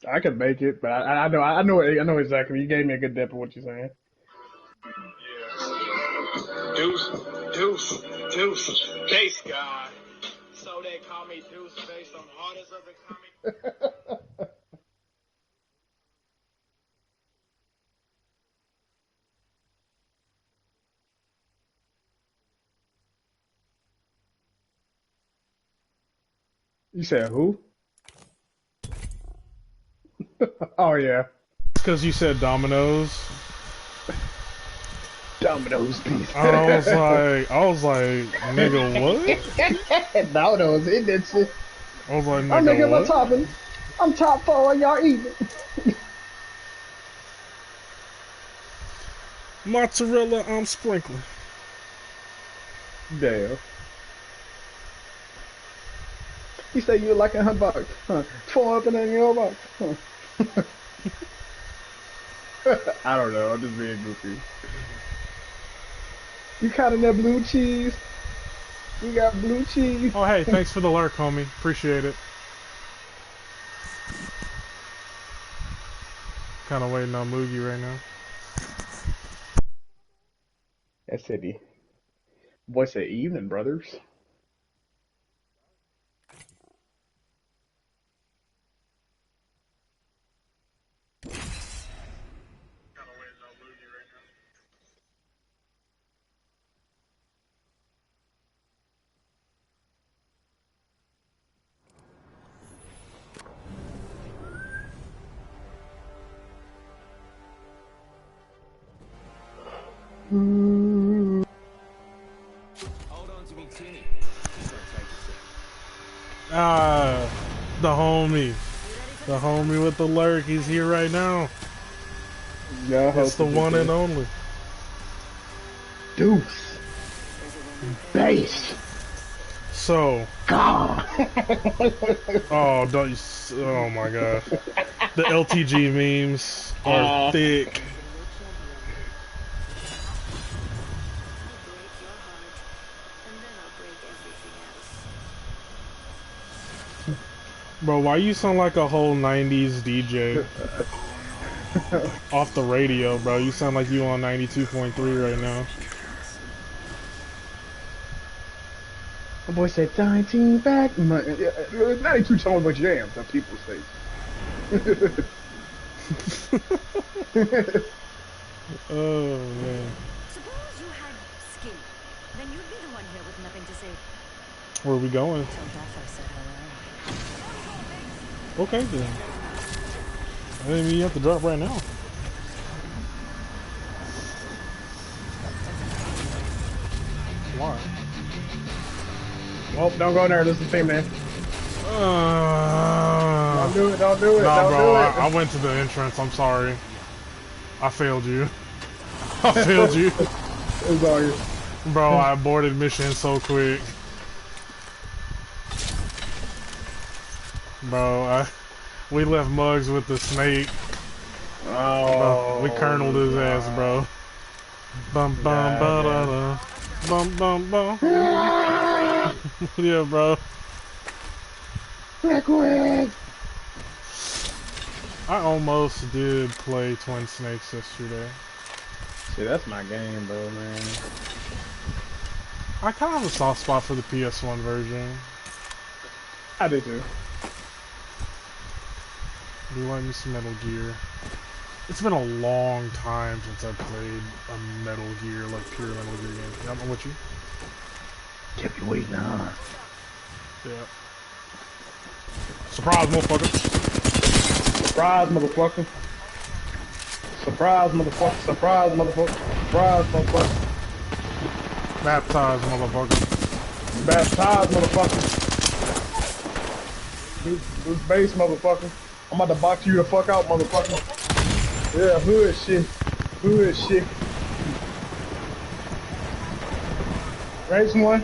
I could make it, but I know exactly. You gave me a good dip of what you're saying. Yeah. Deuce, Deuce, Deuce, Base God. So they call me Deuce based on hardest of the comic. You said who? Oh yeah, It's because you said Domino's. Domino's I pizza. was like, nigga, what? Domino's in that shit. I was like, I'm making nigga, my what? toppings. I'm top four, y'all eating. Mozzarella, I'm sprinkling. Damn. You say you like $100, huh? 4 up in your box, huh? I don't know. I'm just being goofy. You counting that blue cheese? You got blue cheese. Oh, hey, thanks for the lurk, homie. Appreciate it. Kind of waiting on Moogie right now. That city. Boy said evening, brothers. Mm. Hold on to me, Tinny. Ah, the homie. The homie with the lurk. He's here right now. Yeah, It's host the is just one and here. only. Deuce. Base. So, God. oh, don't you, oh my gosh. The LTG memes are thick. Bro, why you sound like a whole 90s DJ off the radio, bro? You sound like you on 92.3 right now. My boy said 19 back. 92 songs but jams, some people say. Oh, man. Suppose you had skin. Then you'd be the one here with nothing to say. Where are we going? Till death, I said Okay, then. I didn't mean you have to drop right now. Why? Well, don't go in there. This is the team name. Don't do it. Don't do it. Nah, Don't bro, do I it. went to the entrance. I'm sorry. I failed you. I failed you. It's all you. Bro, I aborted mission so quick. Bro, we left Muggs with the snake. Bro, we kerneled his ass, bro. Bum bum ba da Goddamn. da. Bum bum bum. Yeah, bro. Liquid. I almost did play Twin Snakes yesterday. See, that's my game, bro, man. I kind of have a soft spot for the PS1 version. I do too. Do like me some Metal Gear. It's been a long time since I played a Metal Gear, like pure Metal Gear game. Yeah, I'm with you. Kept you waiting, huh? Yeah. Surprise, motherfucker. Surprise, motherfucker. Surprise, motherfucker. Surprise, motherfucker. Surprise, motherfucker. Baptized, motherfucker. Baptized, motherfucker. This base, motherfucker. I'm about to box you the fuck out, motherfucker. Yeah, hood shit. Hood shit. Race one.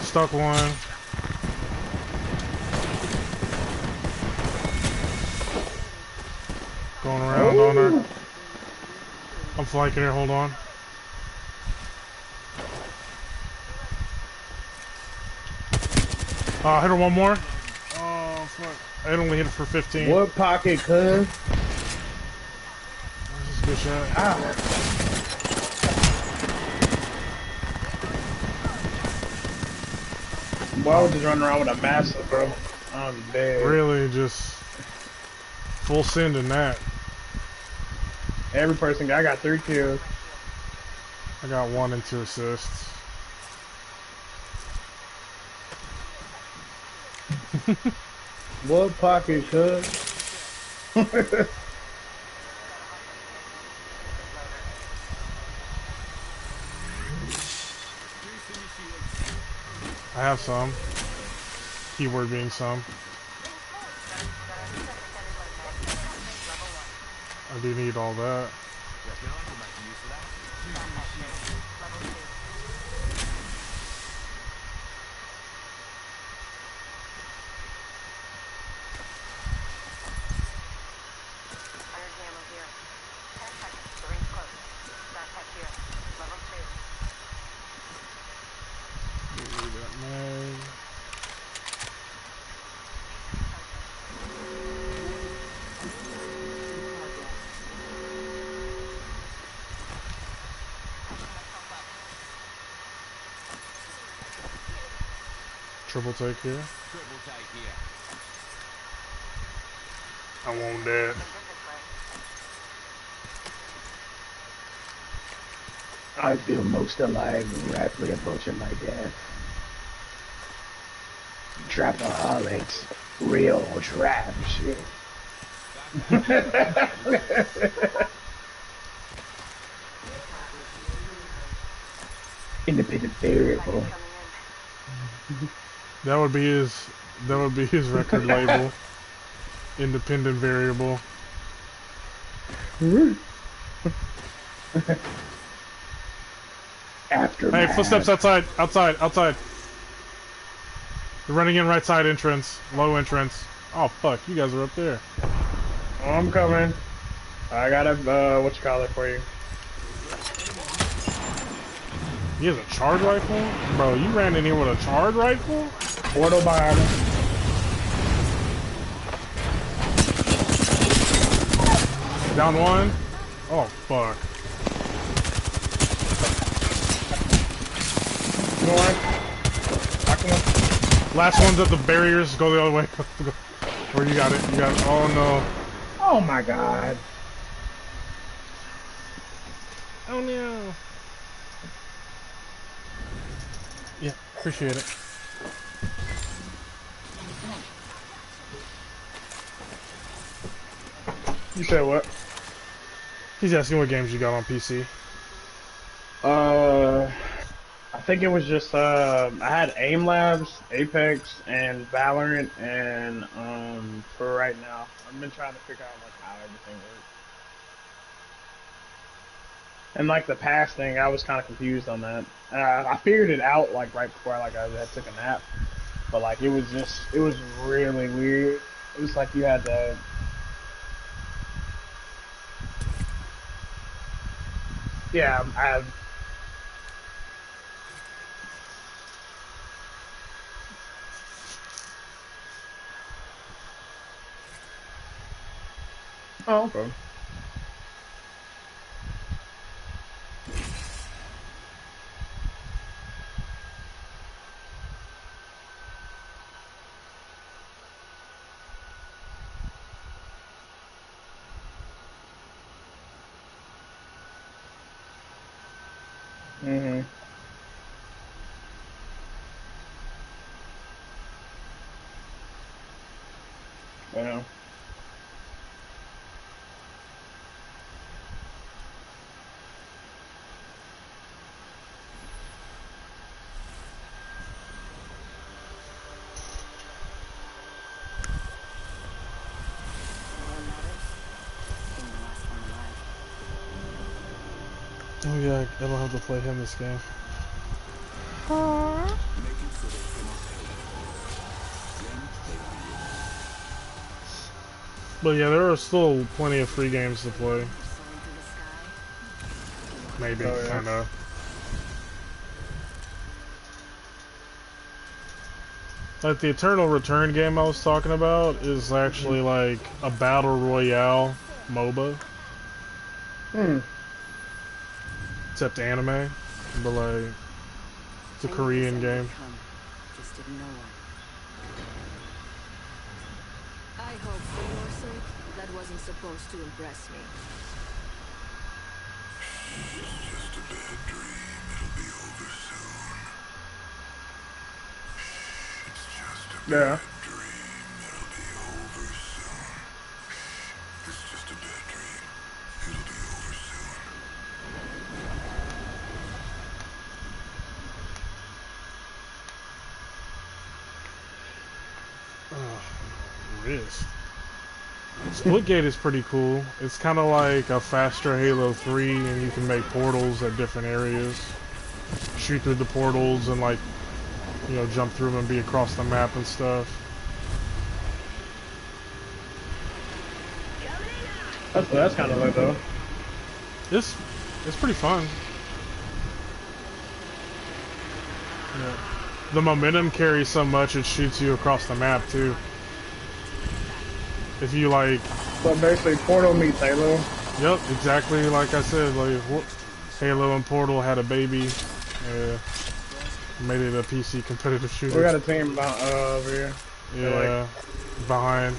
Stuck one. Going around on her. I'm flanking her, hold on. Hit her one more. Oh, fuck. I only hit her for 15. What pocket, cuz? This is a good shot. Ah. Boy, I was just running around with a master, bro. I'm dead. Really, just full send in that. Every person, I got 3 kills. I got 1 and 2 assists. What pocket, cuz? I have some. Keyword being some. I do need all that. Triple take here. Triple take here. I want that. I feel most alive and rapidly approaching my death. Trapaholics. Real trap shit. Independent variable. That would be his record label. Independent variable. Aftermath. Hey, footsteps outside, outside. They're running in right side entrance, low entrance. Oh fuck, you guys are up there. Oh, I'm coming. I got a what you call it for you. He has a charge rifle? Bro, you ran in here with a charge rifle? Portal behind him. Down 1. Oh fuck. North. Last one's at the barriers. Go the other way. Where you got it? You got it. Oh no. Oh my god. Oh no. Yeah, appreciate it. You said what? He's asking what games you got on PC. I think it was just I had Aim Labs, Apex, and Valorant, and for right now, I've been trying to figure out like how everything works. And like the pass thing, I was kind of confused on that. I figured it out like right before I took a nap, but like it was really weird. It was like you had to. Yeah, I. Oh, okay. Mhm. Well. Oh yeah, I don't have to play him this game. But yeah, there are still plenty of free games to play. Soaring through the sky. Maybe, Oh, yeah. I know. Like the Eternal Return game I was talking about is actually like a battle royale MOBA, Hmm. except anime, but like it's a Korean game. Just didn't know one. I hope for your sake that wasn't supposed to impress me. Just a bad dream. It'll be over soon. It's just a Yeah. bad dream. It'll be over soon. It's just a bad dream. It'll be over soon. Wrist. Splitgate is pretty cool. It's kind of like a faster Halo 3, and you can make portals at different areas. Shoot through the portals and like, you know, jump through them and be across the map and stuff. That's kind of lit though. It's pretty fun. Yeah. The momentum carries so much it shoots you across the map too. If you like, So basically, Portal meets Halo. yep, exactly like I said. Like Halo and Portal had a baby, made it a PC competitive shooter. We got a team about over here. Yeah, behind.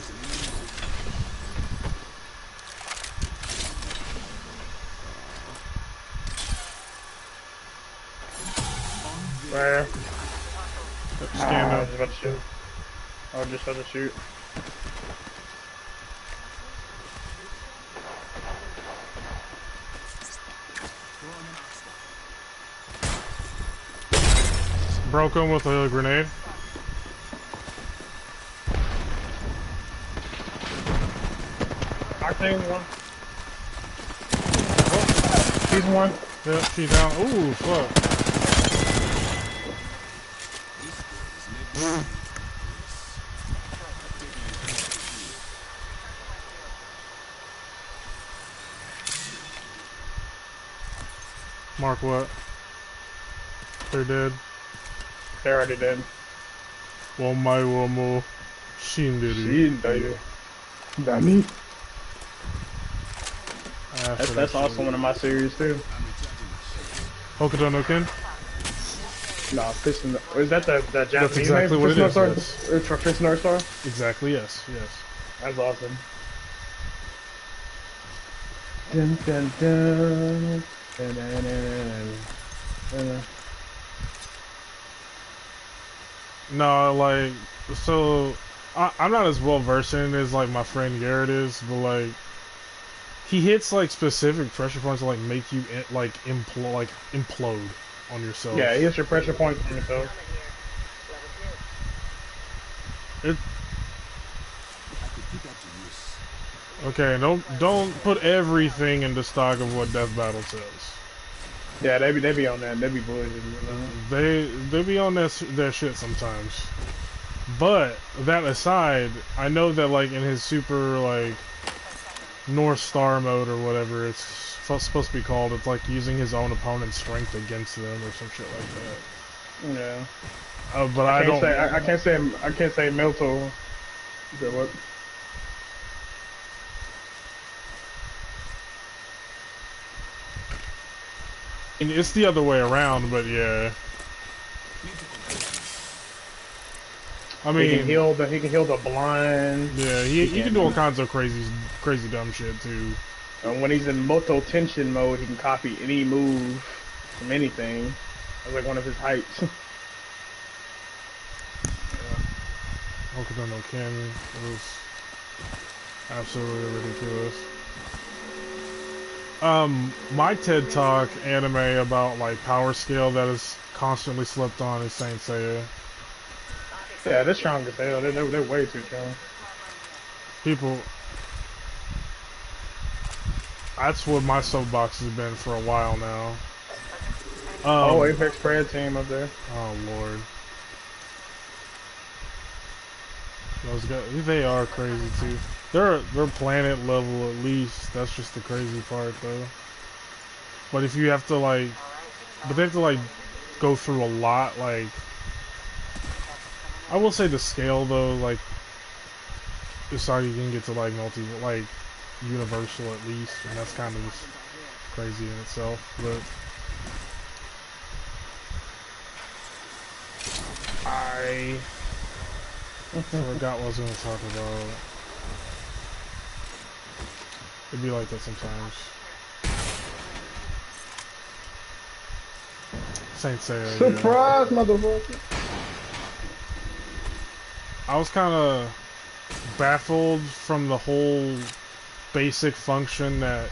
Where? Stand I up. was about to shoot. I was just about to shoot. Broke him with a grenade. Octane one. Oh, he's one. Yep, she's down. Ooh, fuck. Mark what? They're dead. They already did. Womai womo shinderu. Danny. After That's that also shit. one of my series too. Hokuto no Ken? No, Piston. Is that the Japanese exactly name? what it Fist is, North yes. Star? It's for Fist North Star? Exactly, yes, yes. That's awesome. Dun, dun, dun. Dun, dun, dun, dun. No, like, so I'm not as well versed in it as like my friend Garrett is, but like he hits like specific pressure points to like make you implode on yourself. Yeah, he hits your pressure points on yourself. It, okay, don't put everything into stock of what Death Battle says. Yeah, they be on that. They be bullshitting, you know. They be on their shit sometimes. But that aside, I know that like in his super like North Star mode or whatever it's supposed to be called, it's like using his own opponent's strength against them or some shit like that. Yeah. But I don't. I can't say Milto. Is that what? It's the other way around, but yeah. I mean, He can heal the blind. yeah, he can do all kinds of crazy dumb shit too. And when he's in Moto Tension mode, he can copy any move from anything. That's like one of his heights. Hokuto no Ken was absolutely ridiculous. My TED Talk anime about like power scale that is constantly slept on is Saint Seiya. Yeah, they're strong as hell. They're way too strong. People, that's what my soapbox has been for a while now. Oh, Apex Prayer team up there. Oh lord, those guys, they are crazy too. They're planet level at least. That's just the crazy part though. But if you have to like, but they have to like go through a lot. Like, I will say the scale though, like, it's how you can get to like universal at least, and that's kind of just crazy in itself. But I forgot what I was going to talk about. It'd be like that sometimes. Saint Seiya. Surprise, motherfucker! I was kind of baffled from the whole basic function that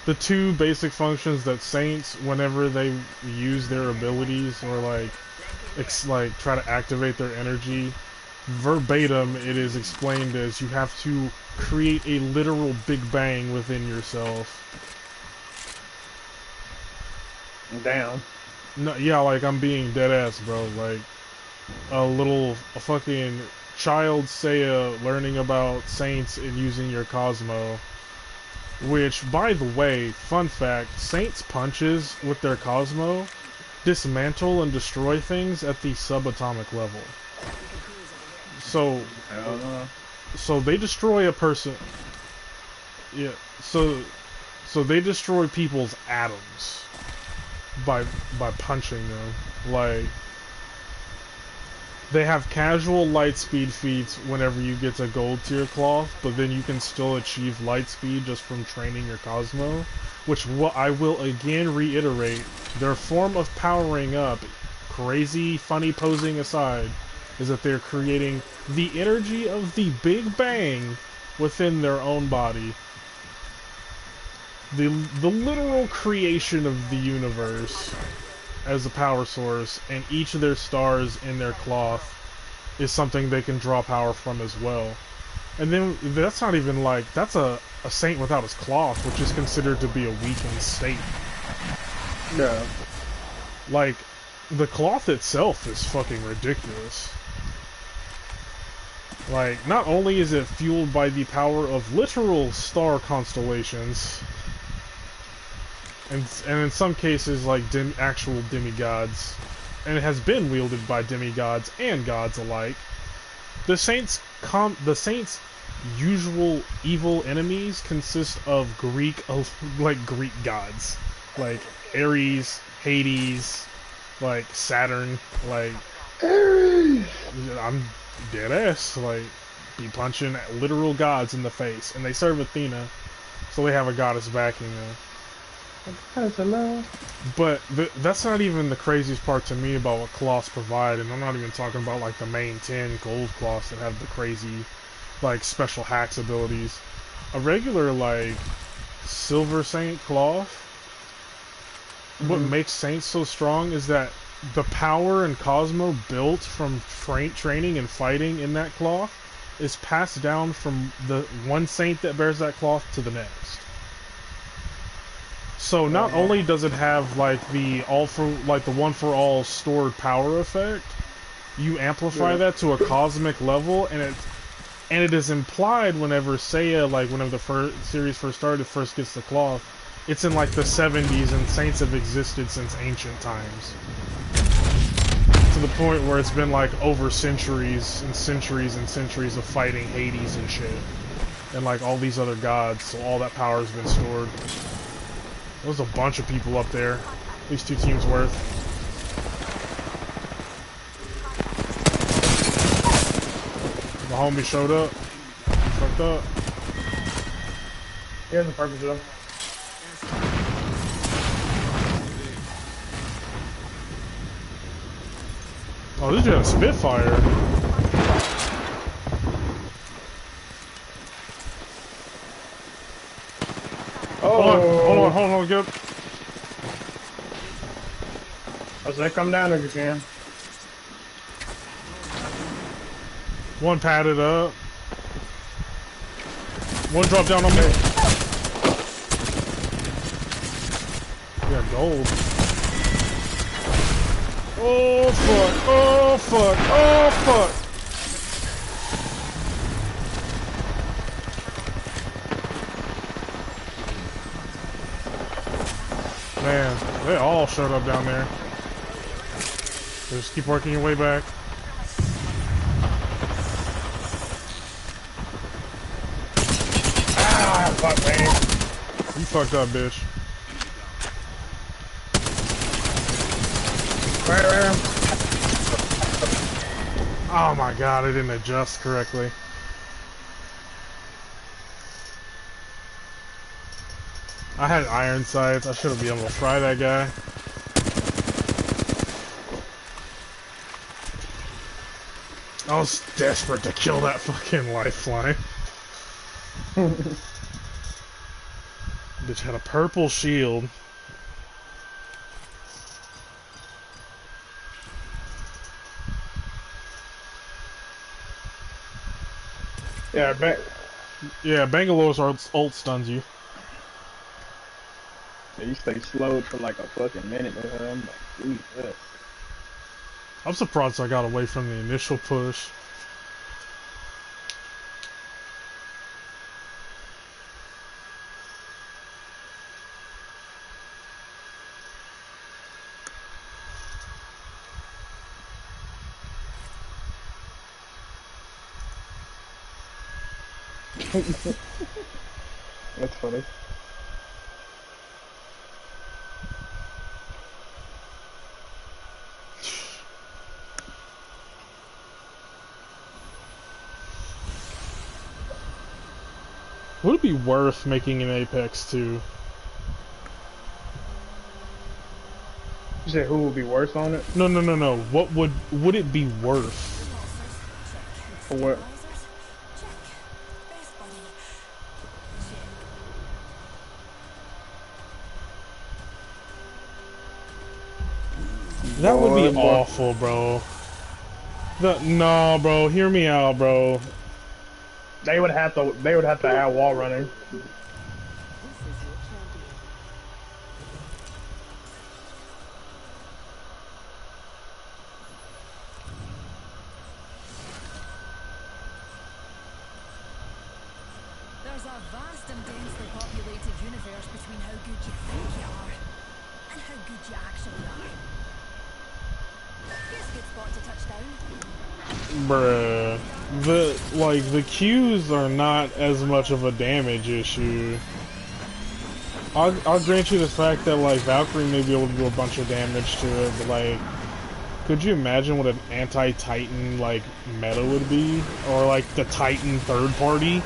the two basic functions that Saints, whenever they use their abilities or like try to activate their energy, verbatim it is explained as you have to create a literal Big Bang within yourself. Damn. No, yeah, like I'm being dead ass, bro. Like a fucking child Seiya learning about Saints and using your Cosmo. Which, by the way, fun fact, Saints punches with their Cosmo dismantle and destroy things at the subatomic level. So, so they destroy a person. Yeah. So they destroy people's atoms by punching them. Like, they have casual light speed feats whenever you get to gold tier cloth, but then you can still achieve light speed just from training your Cosmo, which I will again reiterate, their form of powering up, crazy funny posing aside, is that they're creating the energy of the Big Bang within their own body. The literal creation of the universe as a power source, and each of their stars in their cloth is something they can draw power from as well. And then that's not even like, that's a saint without his cloth, which is considered to be a weakened state. Yeah. Like, the cloth itself is fucking ridiculous. Like, not only is it fueled by the power of literal star constellations, and in some cases, like, actual demigods, and it has been wielded by demigods and gods alike, the Saints' usual evil enemies consist of Greek gods, like Ares, Hades, like Saturn, like Ares. I'm dead ass, like, be punching literal gods in the face, and they serve Athena, so they have a goddess backing them. But that's not even the craziest part to me about what cloths provide, and I'm not even talking about like the main 10 gold cloths that have the crazy, like, special hacks abilities. A regular, like, silver saint cloth, what makes saints so strong is that the power and Cosmo built from training and fighting in that cloth is passed down from the one saint that bears that cloth to the next. So not only does it have like the one for all stored power effect, you amplify that to a cosmic level, and it is implied whenever Seiya, like whenever the series first started, first gets the cloth, it's in like the 70s, and saints have existed since ancient times. To the point where it's been like over centuries and centuries and centuries of fighting Hades and shit, and like all these other gods, so all that power has been stored. There's a bunch of people up there. At least 2 teams worth. The homie showed up. He fucked up. He has a purpose though. Oh, this dude has a Spitfire. Oh, hold on, get up. I was like, come down if you can. One padded up. One dropped down on me. Yeah, gold. Oh fuck, oh fuck, oh fuck. Man, they all showed up down there. Just keep working your way back. Ah, fuck, man. You fucked up, bitch. Right. Oh my god, I didn't adjust correctly. I had iron sights. I should have been able to fry that guy. I was desperate to kill that fucking lifeline. Bitch had a purple shield. Yeah, Yeah, Bangalore's ult stuns you. you stay slowed for like a fucking minute. I'm like, Jesus. I'm surprised I got away from the initial push. That's funny. Would it be worth making an Apex 2? You said who would be worse on it? No. What would it be worth? For what? That would be Boy. awful, bro. No, bro. Hear me out, bro. They would have to add wall running. There's a vast and densely populated universe between how good you think you are and how good you actually are. Here's a good spot to touch down. Bruh. The Qs are not as much of a damage issue. I'll grant you the fact that, like, Valkyrie may be able to do a bunch of damage to it, but, like, could you imagine what an anti-Titan, like, meta would be? Or, like, the Titan third party?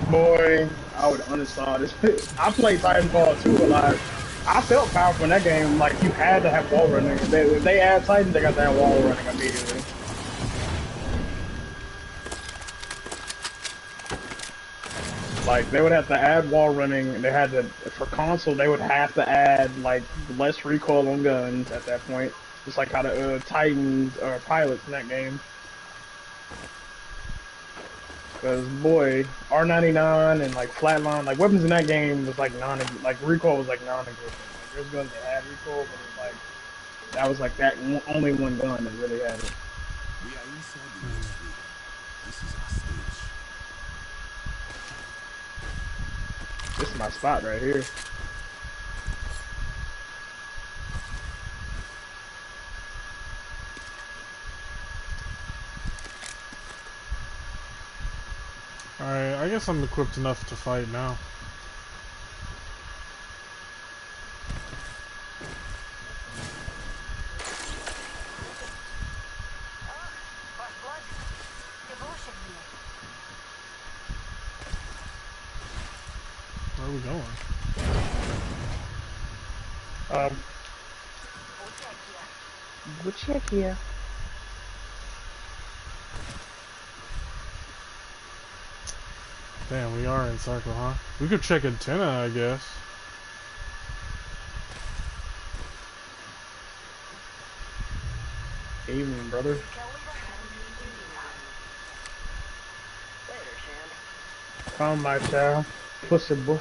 Boy, I would uninstall this. I played Titanfall 2 a lot. I felt powerful in that game. Like, you had to have wall running. If they add Titan, they got that wall running immediately. Like, they would have to add wall running, and they had to, for console, they would have to add, like, less recoil on guns at that point. Just like how the Titans are pilots in that game. Because, boy, R99 and, like, Flatline, like, weapons in that game was, like, recoil was, like, non-existent. Like, there's guns that had recoil, but it was, like, that was, like, that only one gun that really had it. We are inside the next room. This is our stage. This is my spot right here. Alright, I guess I'm equipped enough to fight now. Where are we going? We'll check here. Damn, we are in circle, huh? We could check antenna, I guess. Evening, brother. Come, my child. Pussy boy.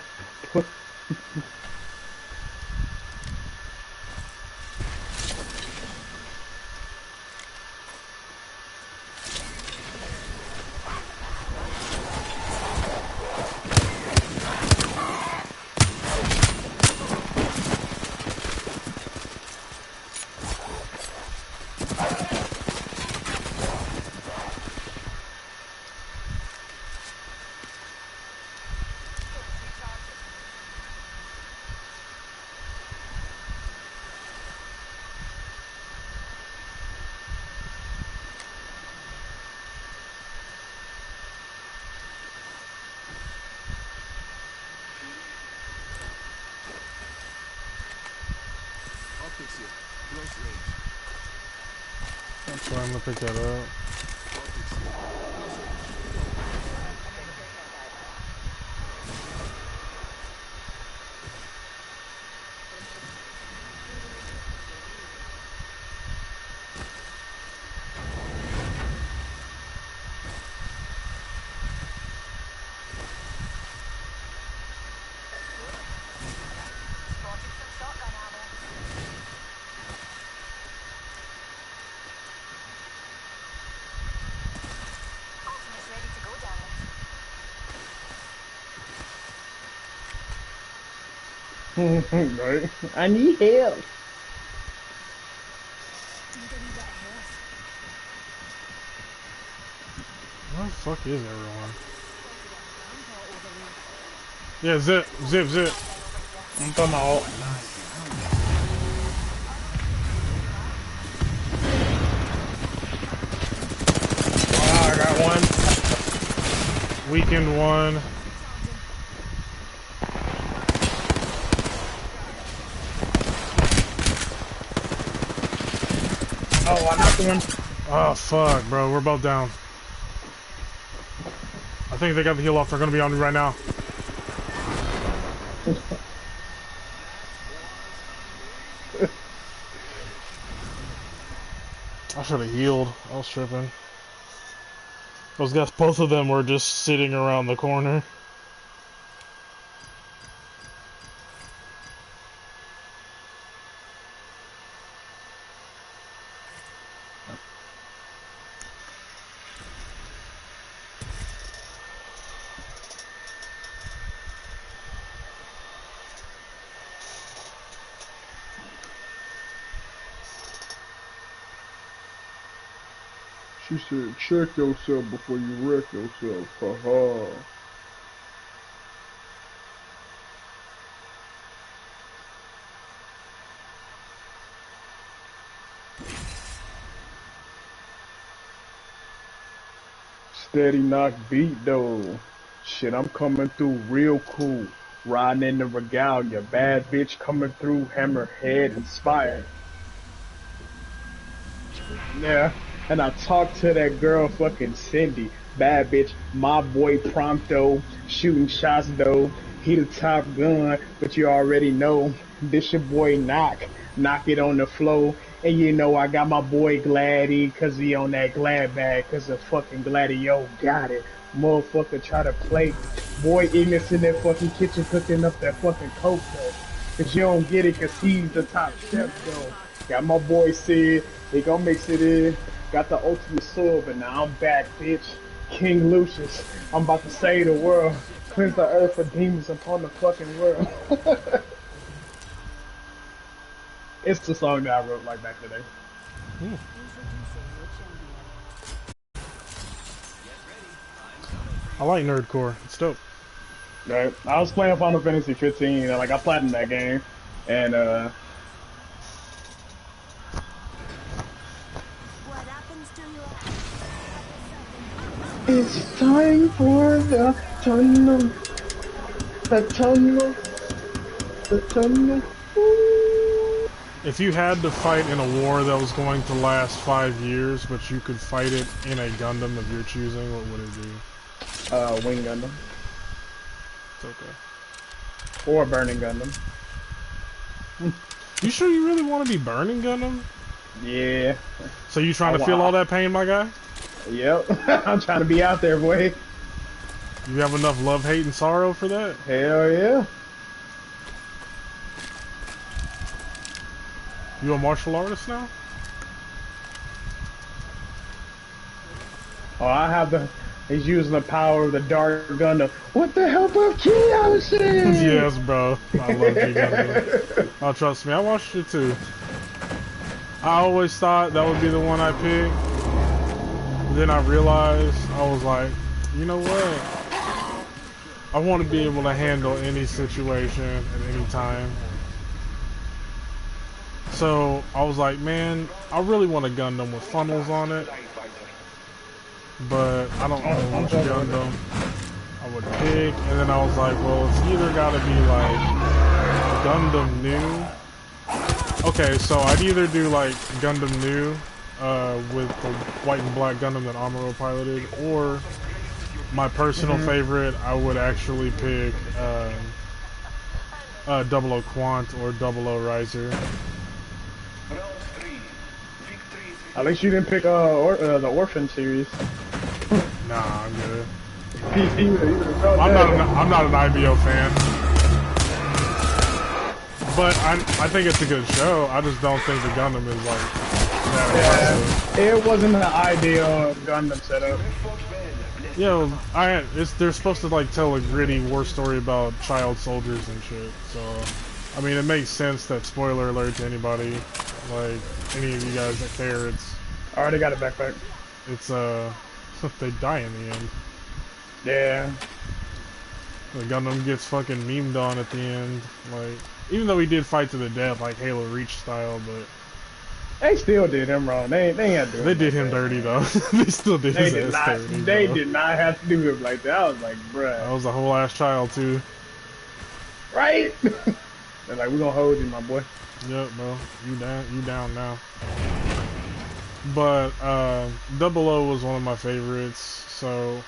Optics here. Close range. That's why I'm gonna pick that up. Optics here. Close range. Spotted some shotgun ammo. Ultimate's ready to go, darling. Right? I need help. Need a wee bit of health. Where the fuck is everyone? Spotted a grandpa over there. Yeah, zip, zip, zip. I'm talking about. Oh, I got one. Weekend one. Oh, I knocked one. Oh fuck, bro, we're both down. I think they got the heal off. They're gonna be on me right now. I should have healed. I was tripping. Those guys, both of them were just sitting around the corner. She said, check yourself before you wreck yourself. Haha. Steady knock beat though. Shit, I'm coming through real cool. Riding in the regalia. Bad bitch coming through hammerhead inspired. Yeah, and I talked to that girl fucking Cindy. Bad bitch, my boy Prompto, shooting shots though. He the top gun, but you already know this your boy Knock it on the floor. And you know I got my boy Gladdy, cause he on that glad bag, cause the fucking Gladio got it. Motherfucker try to play me. Boy Ignis in that fucking kitchen cooking up that fucking coke though. Cause you don't get it, cause he's the top chef though. Got my boy Sid, he gon' mix it in. Got the ultimate sword, but now I'm back, bitch. King Lucius, I'm about to save the world. Cleanse the earth of demons upon the fucking world. It's the song that I wrote like back today. I like nerdcore. It's dope. Right? I was playing Final Fantasy 15, and like I platinumed that game, and What happens to you? it's time for the tunnel, the tunnel, the tunnel. If you had to fight in a war that was going to last 5 years, but you could fight it in a Gundam of your choosing, what would it be? Wing Gundam It's okay. or Burning Gundam. You sure you really want to be burning Gundam? Yeah. So you trying to feel all that pain, my guy? Yep. I'm trying to be out there, boy. You have enough love, hate, and sorrow for that? Hell yeah. You a martial artist now? Oh, I have the. He's using the power of the Dark Gundam. What the help of Kiyoshi? Yes, bro. I love you, Gundam. Oh, trust me, I watched it too. I always thought that would be the one I picked. Then I realized, I was like, you know what? I want to be able to handle any situation at any time. So I was like, man, I really want a Gundam with funnels on it. But I don't know which Gundam I would pick. And then I was like, well, it's either got to be like Gundam New Okay, so I'd either do like Gundam New, with the white and black Gundam that Amuro piloted, or my personal favorite, I would actually pick Double O Quant or Double O Riser. At least you didn't pick the Orphan series. Nah, I'm good. He would've felt that. I'm not an IBO fan, but I think it's a good show. I just don't think the Gundam is like that impressive. Yeah, it wasn't the ideal Gundam setup. Yeah, they're supposed to like tell a gritty war story about child soldiers and shit. So, I mean, it makes sense that, spoiler alert to anybody, like any of you guys that care, I already got a backpack. it's they die in the end. Yeah. The Gundam gets fucking memed on at the end, like, even though he did fight to the death, like Halo Reach style, but They still did him wrong. They ain't had to do they him did like him that. dirty though. They still did They his did ass not. dirty. They bro. did not have to do him like that. I was like, That bruh. was a whole ass child too. Right? They're like, we gonna hold you, my boy. Yep, bro. You down now. But Double O was one of my favorites, so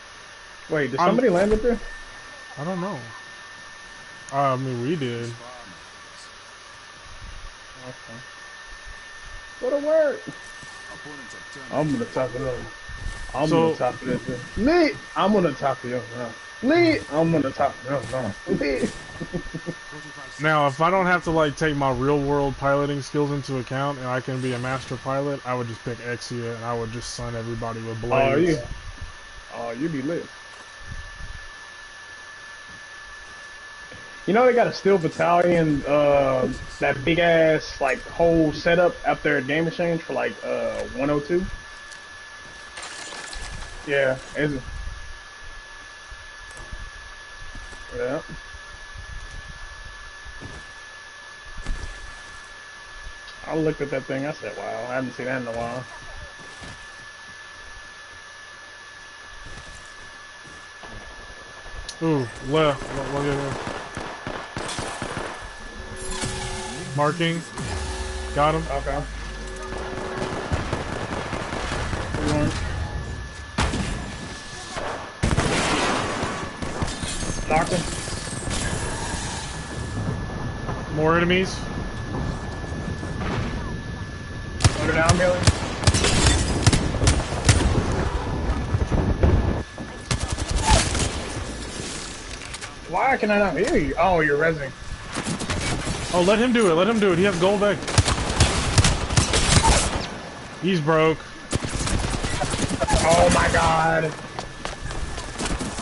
Wait, did somebody land with her? I don't know. I mean, we did. Okay. What a word. Opponents have turned I'm gonna top it up. I'm So- gonna top it up. Lee, I'm gonna top it up now. Lee, I'm gonna top it up now. Lee. 45 Now, if I don't have to like take my real world piloting skills into account and I can be a master pilot, I would just pick Exia and I would just sun everybody with blades. Oh, you be lit. You know they got a Steel Battalion, that big ass like whole setup out there at Game Exchange for like 102. Yeah, is it? Yeah. I looked at that thing. I said, "Wow, I haven't seen that in a while." Ooh, left. Look at him. Marking. Got him. Okay. Good one. Knocked him. More enemies. Under down, Millie. Why can I not hear you? Oh, you're resing. Oh, let him do it. Let him do it. He has gold back. He's broke. Oh my god.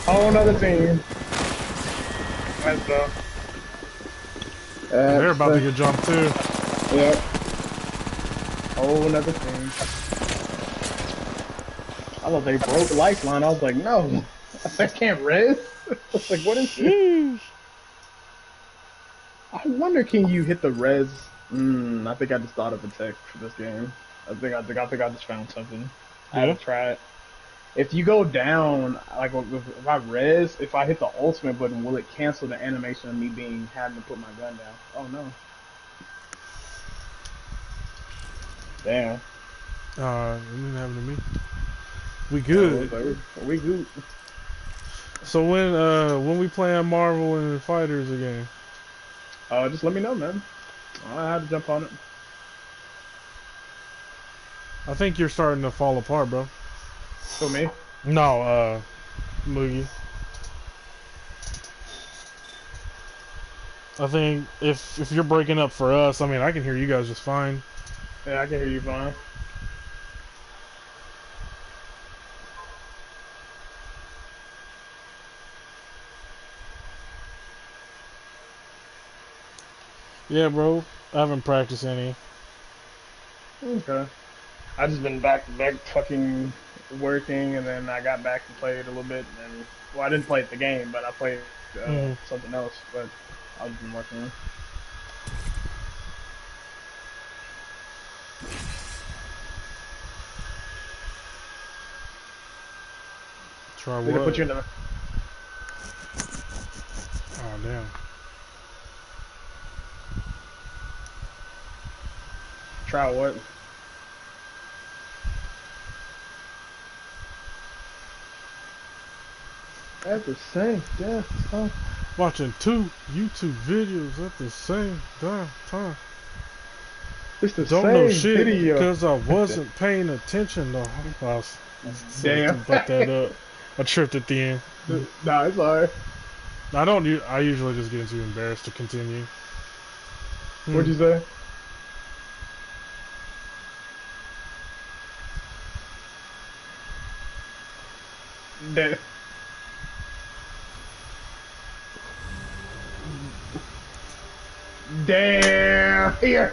Whole another team. Let's go. They're about to get jumped too. Yep. Whole another team. I thought they broke lifeline. I was like, no. I can't res. I was like, what is this? I wonder, can you hit the res? I think I just thought of a tech for this game. I think I just found something. I Yeah. haven't tried. If you go down, like if I res, if I hit the ultimate button, will it cancel the animation of me having to put my gun down? Oh no. Damn. It didn't happen to me. We good. We good. So when we play on Marvel and Fighters again? Just let me know, man. I had to jump on it. I think you're starting to fall apart, bro. For me. No, Moogie. I think if you're breaking up for us, I mean, I can hear you guys just fine. Yeah, I can hear you fine. Yeah, bro. I haven't practiced any. Okay. I just been back to back fucking working, and then I got back and played a little bit, and well, I didn't play the game, but I played something else. But I've been working. Try They what? put you in the. Oh, damn. try what? At the same death time. Watching 2 YouTube videos at the same damn time. It's the Don't know same shit video. because I wasn't paying attention. No, I was Damn. fuck that up. I tripped at the end. Nah, it's alright. I don't. I usually just get too embarrassed to continue. What'd you say? Damn. Damn. Here.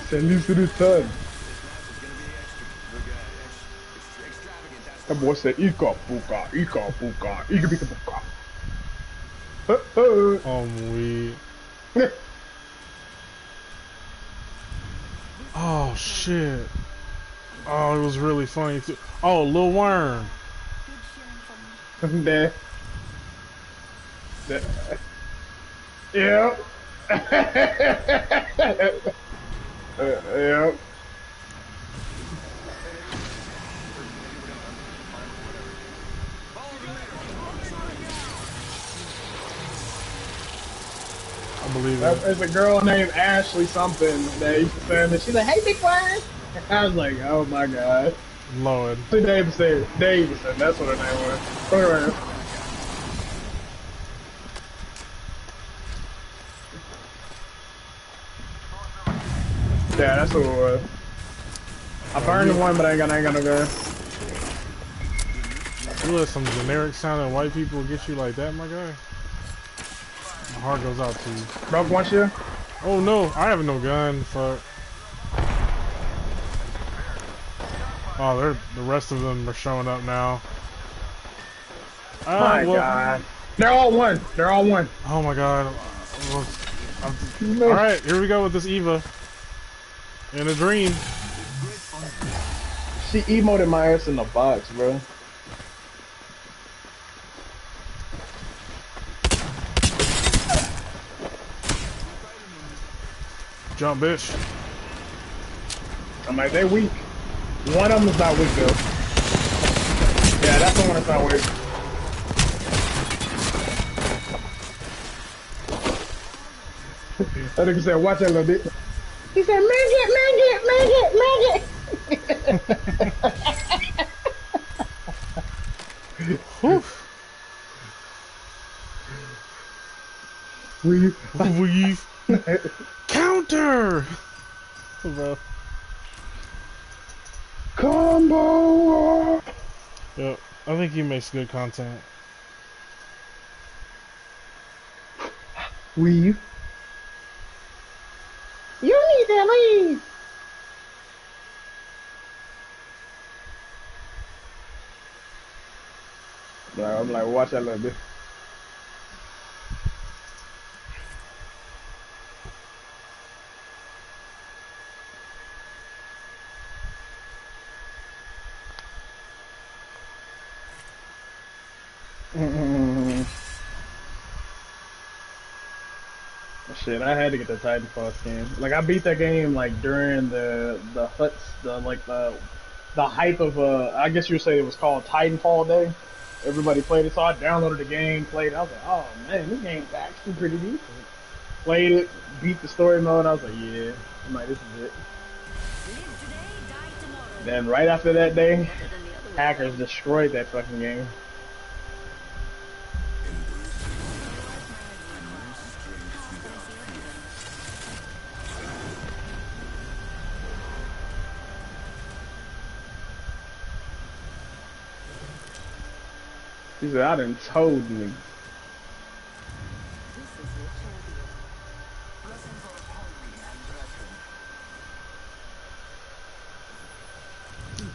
Send this to the ton. That boy said, Ika puka, Ika puka, Ika pika puka. Weed. Oh shit. Oh, it was really funny too. Oh, Lil Worm. There. Yep. Yep. I believe it. There's a girl named Ashley something that used to say that. She's like, "Hey, big one." I was like, "Oh my god." Lord. Davidson. Davidson. That's what her name was. Turn around. Yeah, that's what it was. I burned the one, but I ain't got no gun. You let some generic sounding white people get you like that, my guy? My heart goes out to you. Broke one shit? Oh no, I have no gun. Fuck. Oh, the rest of them are showing up now. My god. They're all one. They're all one. Oh my god. Alright, here we go with this Eva. In a dream. She emoted my ass in the box, bro. Jump, bitch. I'm like, they weak. One of them is not weak, though. Yeah, that's the one that's not weak. That nigga said, watch that little bit. He said, maggot, maggot, maggot, maggot. Weave. Counter! Bro. Combo! Yep, I think he makes good content. Weave. You need to leave! I'm like, watch that little bit. Shit, I had to get the Titanfall skin. Like, I beat that game like during the huts, the hype of I guess you would say it was called Titanfall Day. Everybody played it, so I downloaded the game, played it. I was like, oh man, this game's actually pretty decent. Played it, beat the story mode. I was like, yeah, I'm like, this is it. Then right after that day, hackers destroyed that fucking game. He said, I done told me.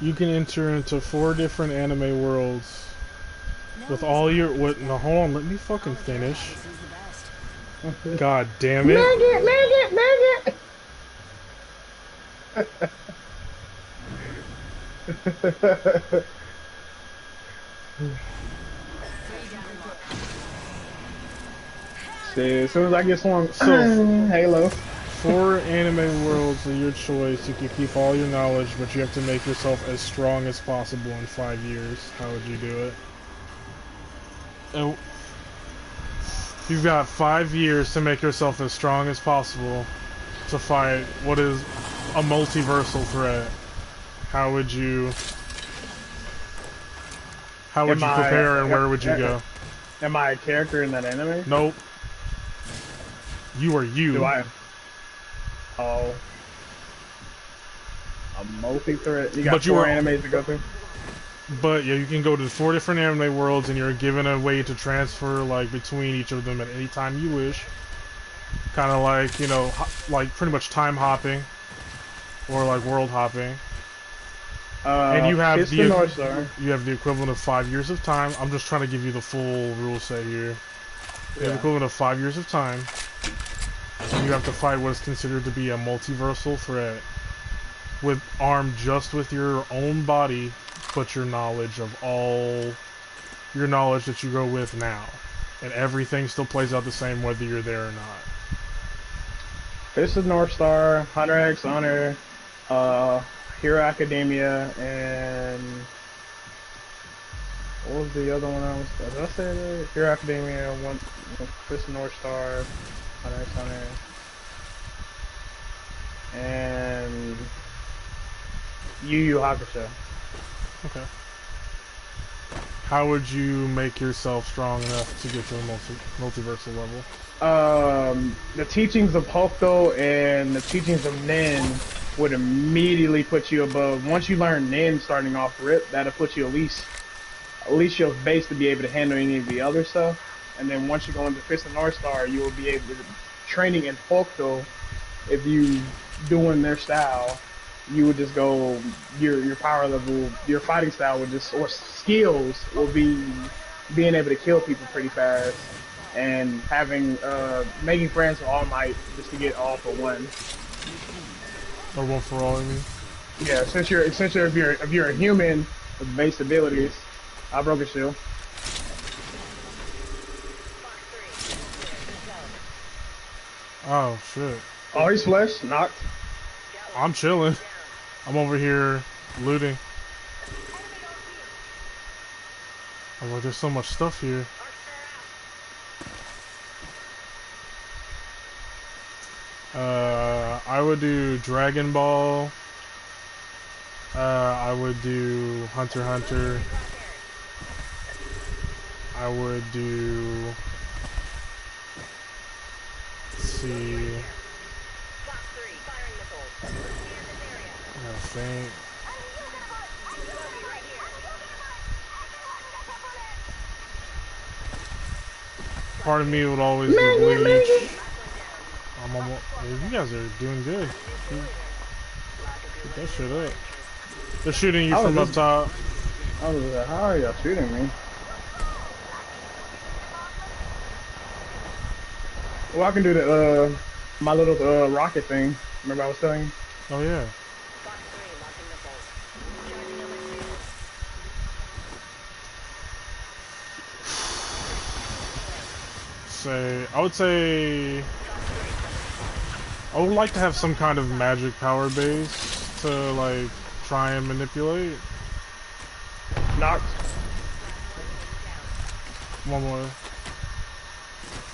You can enter into 4 different anime worlds with all your no, hold on, let me fucking finish. God damn it. Maggot, maggot, maggot! Shit, as soon as I get swung, So, Halo. four anime worlds are your choice. You can keep all your knowledge, but you have to make yourself as strong as possible in 5 years. How would you do it? And you've got 5 years to make yourself as strong as possible to fight what is a multiversal threat. How would you prepare and where would you go? Am I a character in that anime? Nope. You are you. Do I? Oh. A multi-threat? You got But you four are- animes to go through? But yeah, you can go to 4 different anime worlds, and you're given a way to transfer like between each of them at any time you wish. Kind of like, you know, like pretty much time hopping or like world hopping. And you have Fist of North Star. you have the equivalent of 5 years of time. I'm just trying to give you the full rule set here. You have the equivalent of 5 years of time. And you have to fight what is considered to be a multiversal threat, with armed just with your own body, but your knowledge of all your knowledge that you go with now, and everything still plays out the same whether you're there or not. Fist of North Star, Hunter x Hunter, Hero Academia, and what was the other one I was? Did I say that? Hero Academia, Fist of North Star, Hunter x Hunter, and Yu Yu Hakusho. Okay. How would you make yourself strong enough to get to a multiversal level? The teachings of Hokuto and the teachings of Nin would immediately put you above. Once you learn Nin starting off rip, that'll put you at least your base to be able to handle any of the other stuff. And then once you go into Fist of North Star, you will be able to training in Hokuto. If you doing their style, you would just go your power level, your fighting style would just, or skills will be being able to kill people pretty fast and having making friends with All Might just to get all for one. Or one for all, I mean? Yeah, since you're if you're a human with base abilities, I broke a shield. Oh shit. Oh, he's flesh knocked. I'm chilling. I'm over here looting. I'm like, there's so much stuff here. I would do Dragon Ball. I would do Hunter x Hunter. I would do. Let's see. I think. Part of me would always be Bleach. I'm almost, you guys are doing good. Get that shit up. They're shooting you from up top. I was like, how are y'all shooting me? Well, I can do the my little rocket thing. Remember I was telling you? Oh yeah. I would say I would like to have some kind of magic power base to like try and manipulate. Knocked. One more.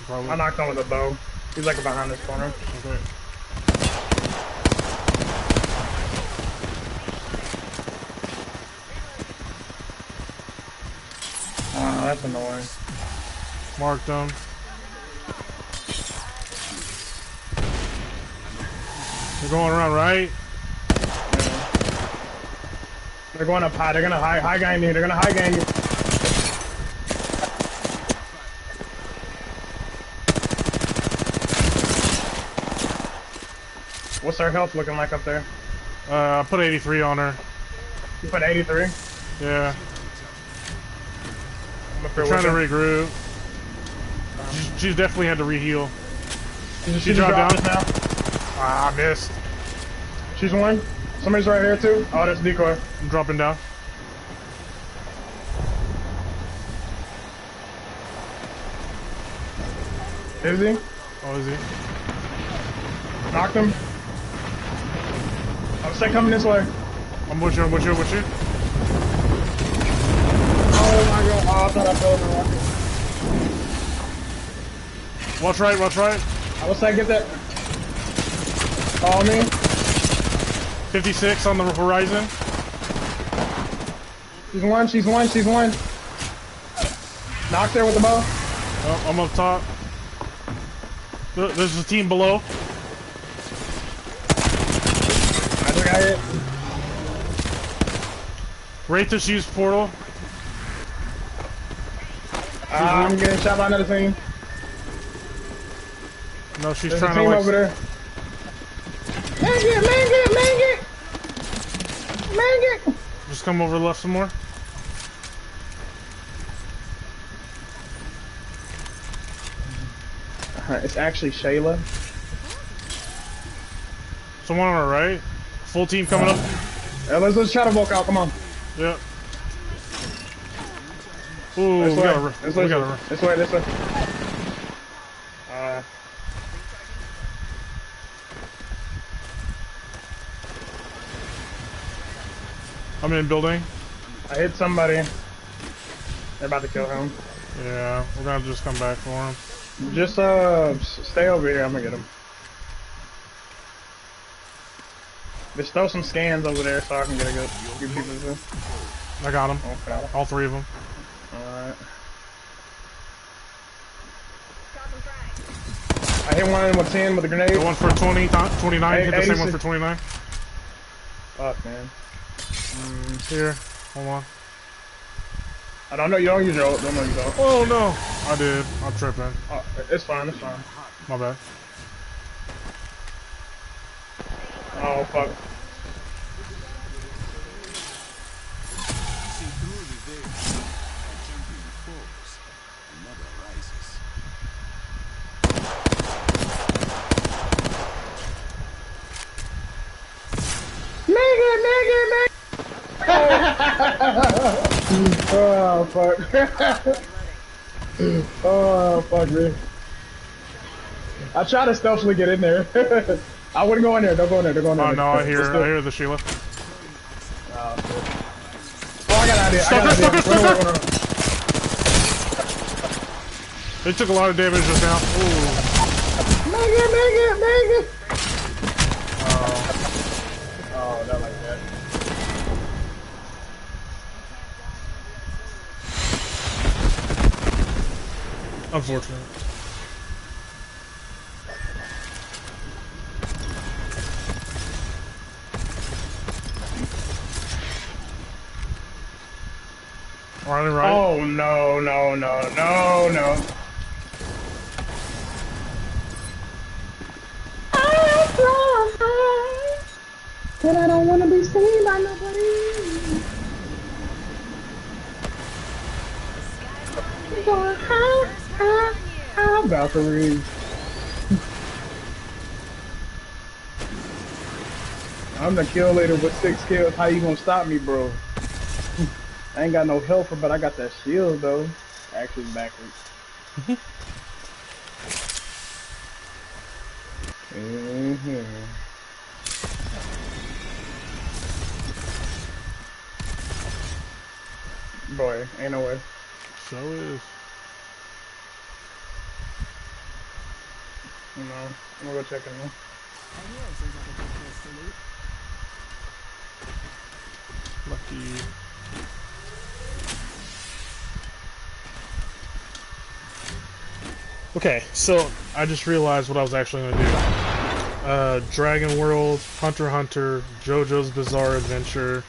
Probably. I knocked on with a bow. He's like behind this corner. Okay. Oh, that's annoying. Marked them. They're going around, right? Yeah. They're going up high. They're gonna high gang you. They're gonna high gang you. What's our health looking like up there? I put 83 on her. You put 83? Yeah. I'm up We're there trying to with her. regroup. She's definitely had to reheal. She dropped dropped down. us now. Ah, I missed. She's one. Somebody's right here too. Oh, that's decoy. I'm dropping down. Is he? Oh, is he? Knocked him. I'm stay coming this way. I'm with you, I'm with you, I'm with you. Oh my god. Oh, I thought I fell in the rocket. Watch right, watch right. I was saying, get that. Follow me. 56 on the horizon. She's one, she's one, she's one. Knocked her with the bow. Oh, I'm up top. There's a team below. I just got hit. Wraith just used portal. I'm getting shot by another team. No, she's There's a trying to team like... over there. Mang it, mang it, mang it! Mang it! Just come over left some more. It's actually Shayla. Someone on our right. Full team coming up. Let's try to walk out, come on. Yep. Ooh, This we way, gotta, this we way, gotta. this way, this way. I'm in building. I hit somebody. They're about to kill him. Yeah, we're gonna just come back for him. Just stay over here. I'm gonna get him. Just throw some scans over there so I can get a good few people to. I got him. Okay. All three of them. Alright. I hit one of them with 10 with a grenade. The one for 29, hit the same one 86. for 29. Fuck, man. Here, hold on. I don't know. You don't use your ult. Don't know your ult. Oh no! I did. I'm tripping. Oh, it's fine. It's fine. My bad. Oh, fuck. See through the veil, a champion falls, another rises. Oh, fuck. Oh, fuck me. I try to stealthily get in there. I wouldn't go in there. Don't go in there. Don't go in there. Oh no, I hear the Sheila. Oh, shit. Oh, I got an idea. Stuck her, I stuck her, got an idea. stuck her! They took a lot of damage just now. Ooh. Make it, make it, make it. Oh, not like that. Unfortunate. Running right. Oh, no, no, no, no, no. But I don't want to be seen by nobody. How about the read? I'm the kill leader with 6 kills. How you gonna stop me, bro? I ain't got no helper, but I got that shield though. Actually, backwards. Boy, ain't no way. So is. No, I'm gonna go check it now. Lucky. Okay, so I just realized what I was actually going to do. Dragon World, Hunter x Hunter, JoJo's Bizarre Adventure,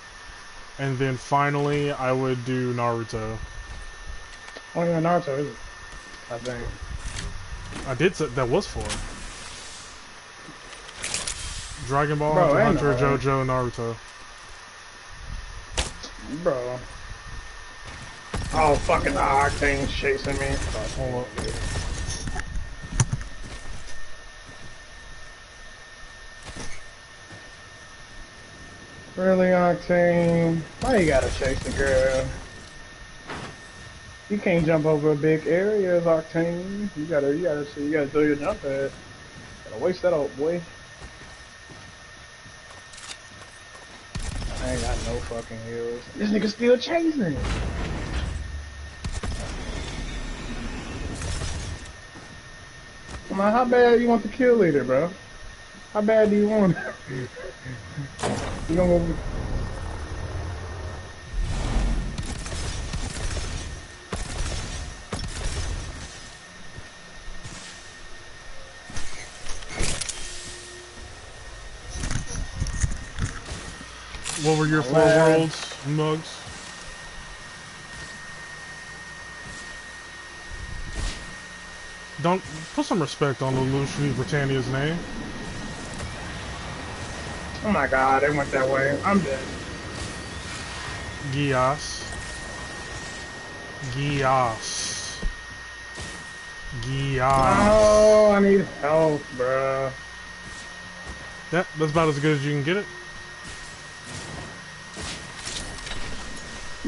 and then finally I would do Naruto. Oh yeah, Naruto is it? I think. I did that was 4. Dragon Ball, Bro, Hunter x ain't Hunter, no way. JoJo, Naruto. Bro. Oh, fucking the Octane's chasing me. Hold up. Really, Octane? Why you gotta chase the girl? You can't jump over big areas, Octane. You gotta throw your jump pad. Gotta waste that out, boy. I ain't got no fucking heals. This nigga still chasing. Come on, how bad you want the kill leader, bro? How bad do you want it? You gonna go... What were your 4 worlds, Mugs? Don't put some respect on Lelouch Britannia's name. Oh my god, it went that way. I'm dead. Gias. Gias. Gias. Oh, I need help, bruh. Yeah, that's about as good as you can get it.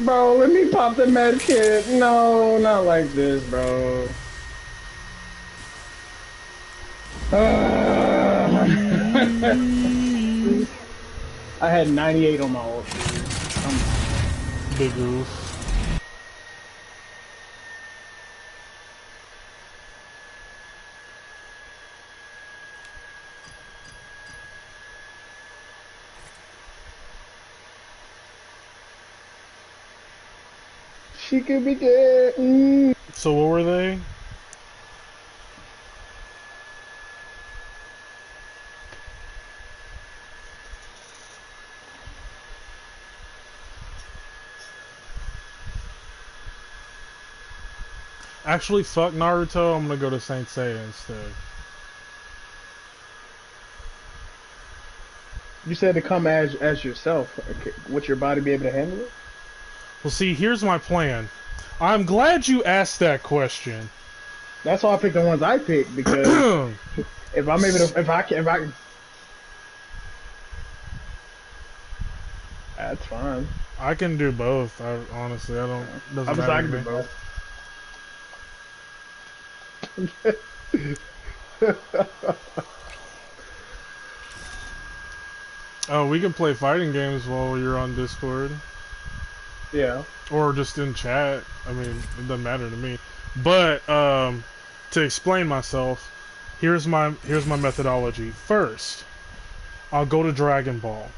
Bro, let me pop the med kit. No, not like this, bro. I had 98 on my ult. Big oof. She could be getting. So what were they? Actually, fuck Naruto, I'm gonna go to Saint Seiya instead. You said to come as yourself. Would your body be able to handle it? Well, see, here's my plan. I'm glad you asked that question. That's why I picked the ones I picked, because if I'm able to, if I can, that's fine. I can do both. Honestly, I don't. Doesn't I'm just matter I to can me. do both. Oh, we can play fighting games while you're on Discord. Yeah. Or just in chat. I mean, it doesn't matter to me. But to explain myself, here's my methodology. First, I'll go to Dragon Ball,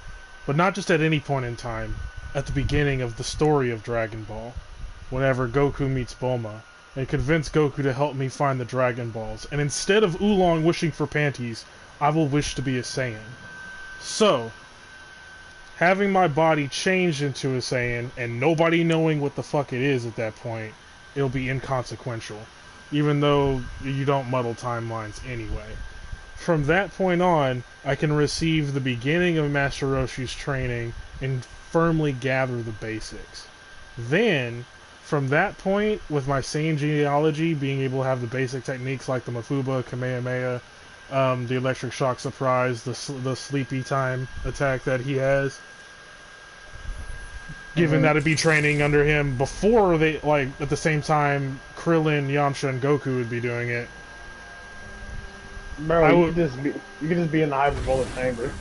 but not just at any point in time. At the beginning of the story of Dragon Ball, whenever Goku meets Bulma, and convince Goku to help me find the Dragon Balls. And instead of Oolong wishing for panties, I will wish to be a Saiyan. So, having my body changed into a Saiyan, and nobody knowing what the fuck it is at that point, it'll be inconsequential. Even though you don't muddle timelines anyway. From that point on, I can receive the beginning of Master Roshi's training and firmly gather the basics. Then, from that point, with my Saiyan genealogy, being able to have the basic techniques like the Mafuba, Kamehameha, the Electric Shock Surprise, the Sleepy Time attack that he has, given that it'd be training under him before they, like, at the same time, Krillin, Yamcha, and Goku would be doing it. Bro, you could just be in the hyperbolic chamber.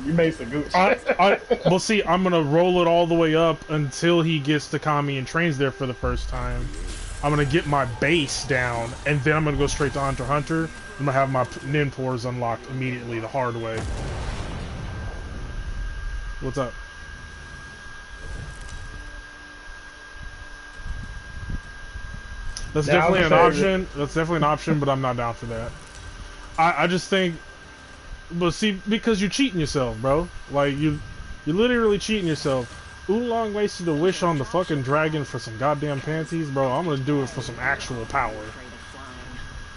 You made some good shit. Well, see, I'm gonna roll it all the way up until he gets to Kami and trains there for the first time. I'm gonna get my base down, and then I'm gonna go straight to Hunter x Hunter. I'm gonna have my nin pores unlocked immediately the hard way. What's up? That's definitely an option. That's definitely an option, but I'm not down for that. I just think, but see, because you're cheating yourself, bro. Like you're literally cheating yourself. Oolong wasted a wish on the fucking dragon for some goddamn panties, bro. I'm gonna do it for some actual power.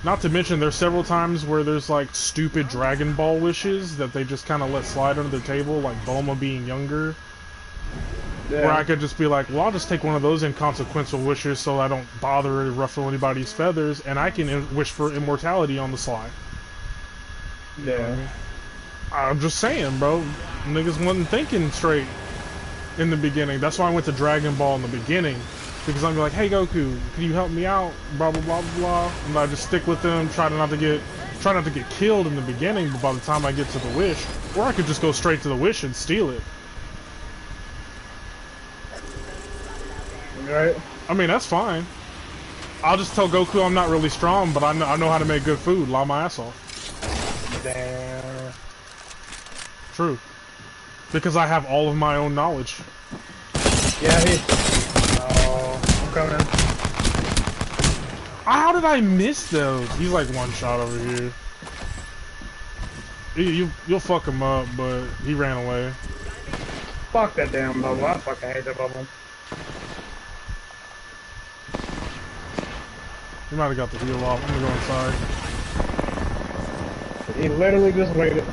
Not to mention, there's several times where there's like stupid Dragon Ball wishes that they just kind of let slide under the table, like Bulma being younger. Yeah. Where I could just be like, well, I'll just take one of those inconsequential wishes so I don't bother or ruffle anybody's feathers, and I can wish for immortality on the sly. Yeah. I'm just saying, bro. Niggas wasn't thinking straight in the beginning. That's why I went to Dragon Ball in the beginning. Because I'm like, hey Goku, can you help me out? Blah blah blah blah blah. And I just stick with them, try not to get killed in the beginning, but by the time I get to the wish, or I could just go straight to the wish and steal it. Right? I mean, that's fine. I'll just tell Goku I'm not really strong, but I know how to make good food. Lie my ass off. Damn. True. Because I have all of my own knowledge. Yeah, oh, I'm coming. How did I miss those? He's like one shot over here. You'll fuck him up, but he ran away. Fuck that damn bubble. I fucking hate that bubble. He might have got the heal off. I'm gonna go inside. He literally just waited.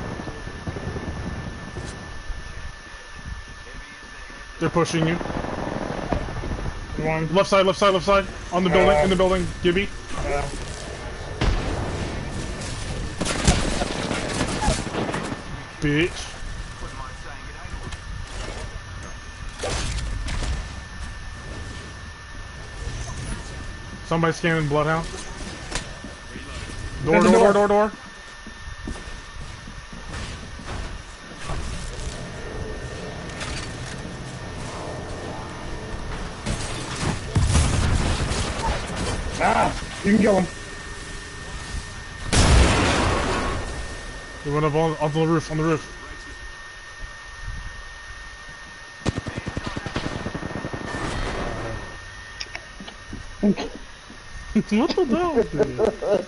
They're pushing you. One. Left side, left side, left side. On the building, in the building. Gibby. Bitch. Somebody scanning Bloodhound. Door. Ah! You can kill him. He went up on the roof, on the roof. What the hell, dude?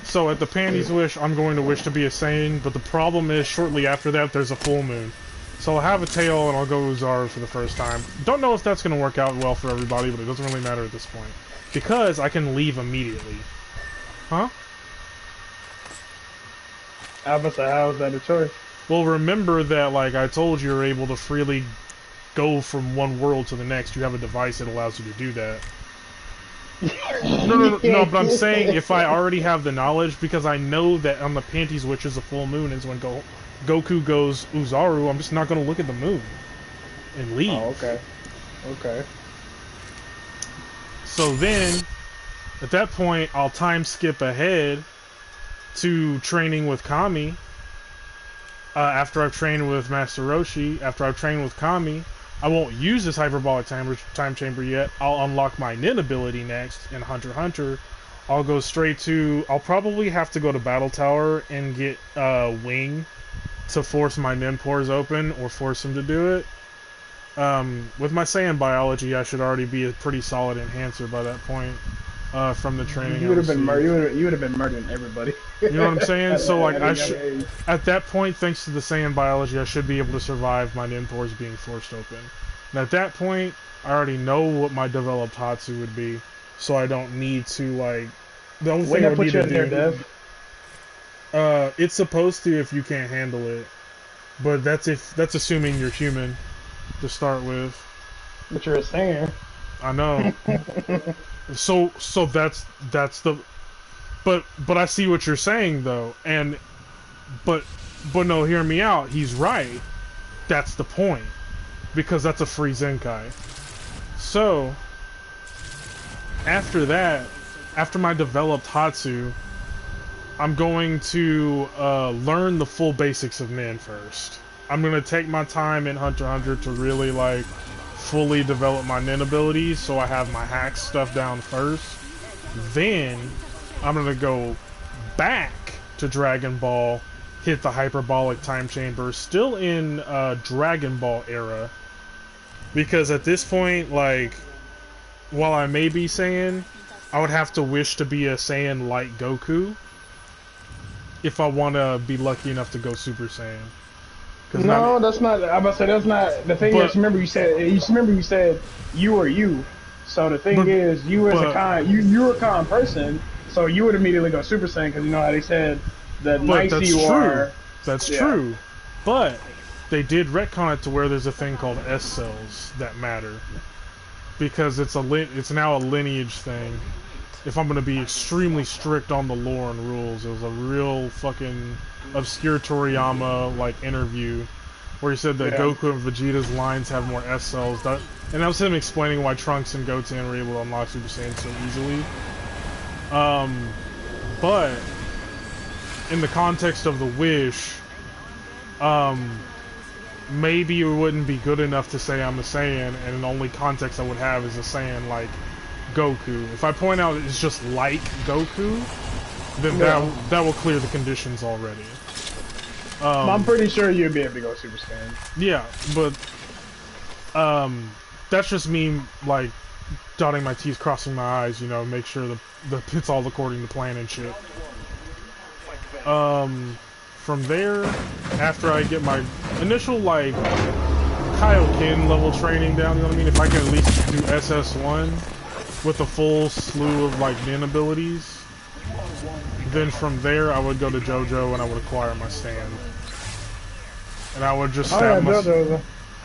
So at the Panty's wish, I'm going to wish to be a Saiyan, but the problem is shortly after that there's a full moon. So I'll have a tail and I'll go Uzaru for the first time. Don't know if that's going to work out well for everybody, but it doesn't really matter at this point. Because I can leave immediately. Huh? Alpha, how is that a choice? Well, remember that, like I told you, you're able to freely go from one world to the next. You have a device that allows you to do that. No, but I'm saying if I already have the knowledge, because I know that on the Panties, which is a full moon, is when Goku goes Uzaru, I'm just not going to look at the moon and leave. Oh, okay. Okay. So then, at that point, I'll time skip ahead to training with Kami. After I've trained with Master Roshi, after I've trained with Kami, I won't use this hyperbolic time chamber yet. I'll unlock my Nin ability next in Hunter x Hunter. I'll go straight to... I'll probably have to go to Battle Tower and get Wing to force my Nin pores open, or force him to do it. With my Saiyan biology, I should already be a pretty solid enhancer by that point. From the training, you would have been you would have been murdering everybody. You know what I'm saying? So like at that point, thanks to the Saiyan biology, I should be able to survive my Nin pores being forced open. And at that point, I already know what my developed Hatsu would be, so I don't need to like. The only thing I would need to do. Dev? It's supposed to if you can't handle it, but that's assuming you're human to start with. But you're a Saiyan. I know. So that's the, but I see what you're saying though, and but no, hear me out. He's right. That's the point, because that's a free Zenkai. So after that, after my developed Hatsu, I'm going to learn the full basics of Nin first. I'm gonna take my time in Hunter x Hunter to really like fully develop my Nin abilities, so I have my hack stuff down first. Then I'm gonna go back to Dragon Ball, hit the hyperbolic time chamber, still in Dragon Ball era, because at this point, like, while I may be Saiyan, I would have to wish to be a Saiyan like Goku if I want to be lucky enough to go Super Saiyan. No, that's not. I'm about to say that's not the thing. Is remember you said you are you. So the thing is, you as a Khan, you're a Khan person, so you would immediately go Super Saiyan because you know how they said the nicer you are. That's true. But they did retcon it to where there's a thing called S cells that matter, because it's now a lineage thing. If I'm gonna be extremely strict on the lore and rules, it was a real fucking obscure Toriyama like interview where he said that Yeah. Goku and Vegeta's lines have more S cells. And that was him explaining why Trunks and Goten were able to unlock Super Saiyan so easily. But in the context of the wish, maybe it wouldn't be good enough to say I'm a Saiyan, and the only context I would have is a Saiyan like Goku. If I point out it's just like Goku, then that will clear the conditions already. I'm pretty sure you'd be able to go Super Saiyan. Yeah, but that's just me like dotting my T's, crossing my I's, you know, make sure the it's all according to plan and shit. From there, after I get my initial like Kaioken level training down, you know what I mean? If I can at least do SS1 with a full slew of like Nin abilities, then from there I would go to JoJo and I would acquire my stand. And I would just stab myself.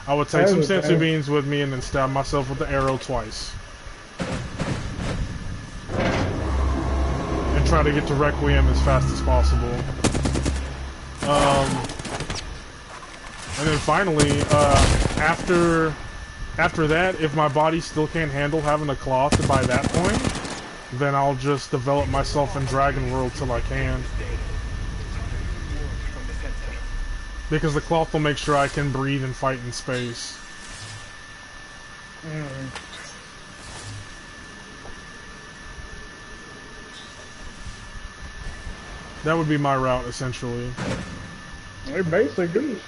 I would take some sensu beans with me and then stab myself with the arrow twice. And try to get to Requiem as fast as possible. And then finally, after that, if my body still can't handle having a cloth by that point, then I'll just develop myself in Dragon World till I can. Because the cloth will make sure I can breathe and fight in space. That would be my route, essentially. They're basically good.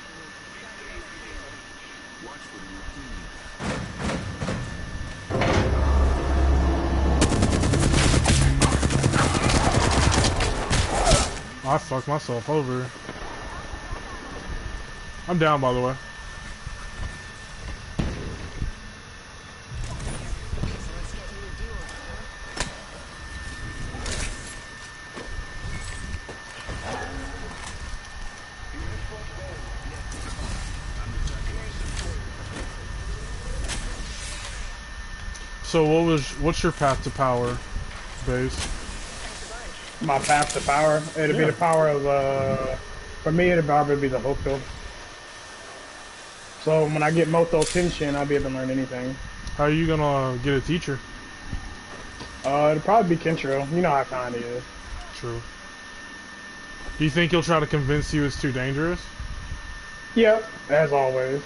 I fucked myself over. I'm down, by the way. So what's your path to power, Base? My path to power? It'd be the power of, for me it'd probably be the hope field. So when I get Moto Tenshin, I'll be able to learn anything. How are you gonna get a teacher? It'd probably be Kenshiro. You know how kind he is. True. Do you think he'll try to convince you it's too dangerous? Yep, as always.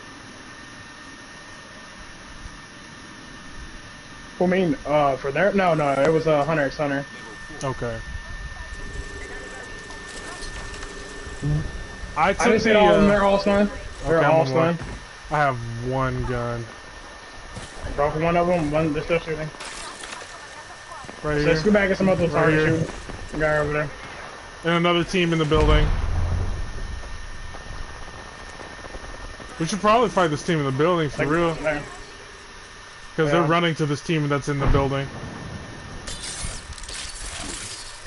I mean, for there? No, it was Hunter x Hunter. Okay. I didn't say all of them, they're all stun. They're all stun. I have one gun. Broke one of them, they're still shooting. Right So here. let's go back and some other Right here. shooting. Guy over there. And another team in the building. We should probably fight this team in the building for real. Because they're running to this team that's in the building.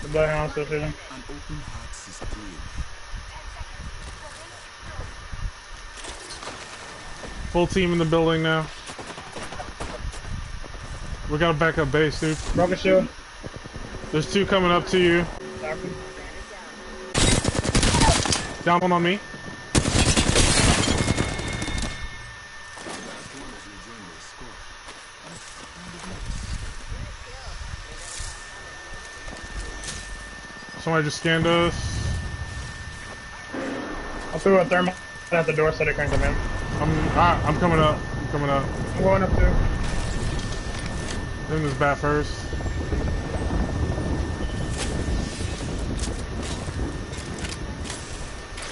The Bloodhound's still shooting. Full team in the building now. We got a backup base, dude. Broken shield. There's two coming up to you. Down one on me. Somebody just scanned us. I threw a thermal at the door so they couldn't come in. I'm coming up. I'm coming up. I'm going up too. In this bat first.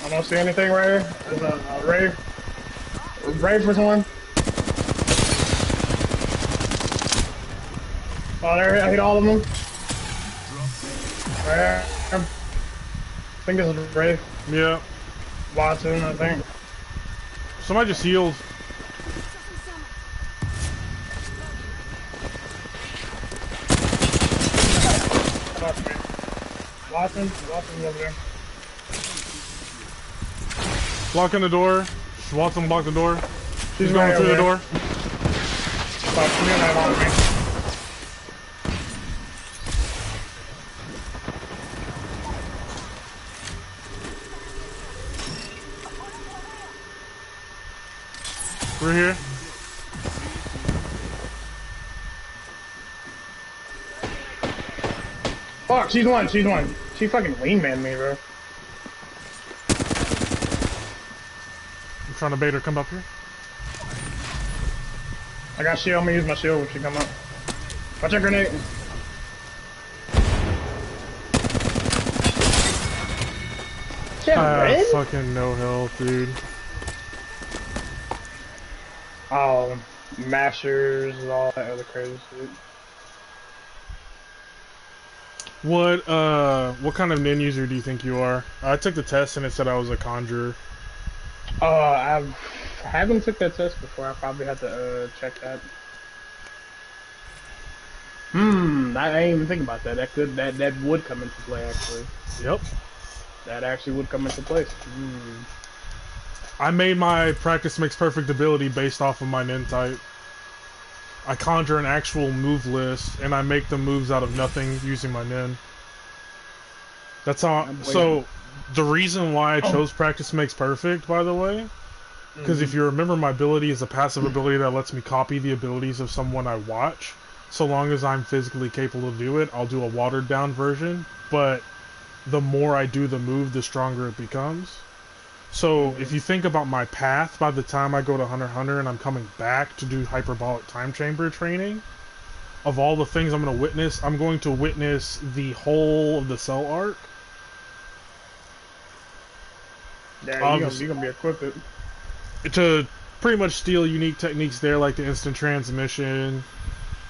I don't see anything right here. There's a rave. Rave for someone. Oh, there, I hit all of them. Right here. I think this is Rave. Yeah. Watson, I think. Somebody just healed. Watson's over there. Blocking the door. Watson blocked the door. She's He's going right through the over door. About 300 on me. We're here. Fuck, she's one. She's one. She fucking wingman me, bro. I'm trying to bait her come up here. I got shield. I'm gonna use my shield when she come up. Watch out, grenade. Shit, I red? have fucking no health, dude. Oh, mashers and all that other crazy shit. What kind of nin user do you think you are? I took the test and it said I was a conjurer. I haven't took that test before. I probably have to check that. I didn't even think about that. That would come into play actually. Yep. That actually would come into place. I made my practice makes perfect ability based off of my nin type. I conjure an actual move list and I make the moves out of nothing using my nin. That's how. So the reason why I chose practice makes perfect, by the way, because if you remember, my ability is a passive ability that lets me copy the abilities of someone I watch. So long as I'm physically capable to do it, I'll do a watered down version. But the more I do the move, the stronger it becomes. So if you think about my path, by the time I go to Hunter x Hunter and I'm coming back to do hyperbolic time chamber training, of all the things I'm going to witness the whole of the cell arc. Yeah, you're gonna be equipped to pretty much steal unique techniques there, like the instant transmission.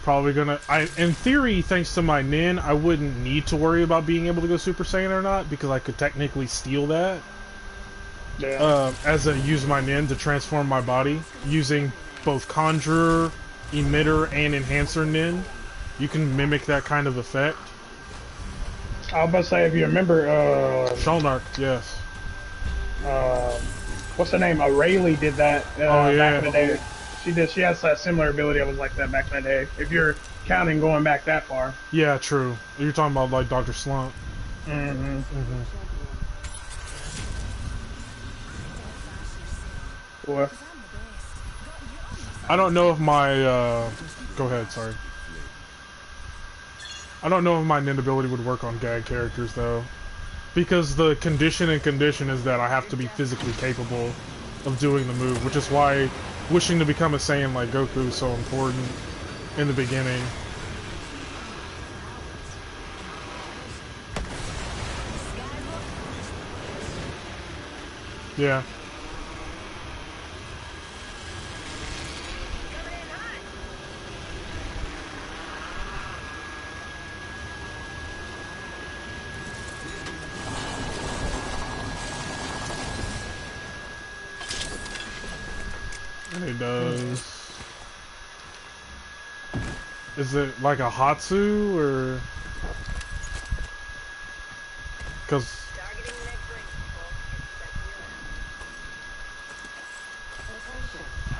Probably gonna. In theory, thanks to my nin, I wouldn't need to worry about being able to go Super Saiyan or not because I could technically steal that. Yeah. As I use my nin to transform my body using both Conjurer, Emitter, and Enhancer nin. You can mimic that kind of effect. I was about to say, if you remember, Shalnark, yes. What's her name? Rayleigh did that back in the day. She has that similar ability that was like that back in the day. If you're counting going back that far. Yeah, true. You're talking about like Dr. Slump. What? I don't know if my go ahead, sorry. I don't know if my nin ability would work on gag characters though. Because the condition is that I have to be physically capable of doing the move, which is why wishing to become a Saiyan like Goku is so important in the beginning. Yeah. It does. Is it like a Hatsu or? Because.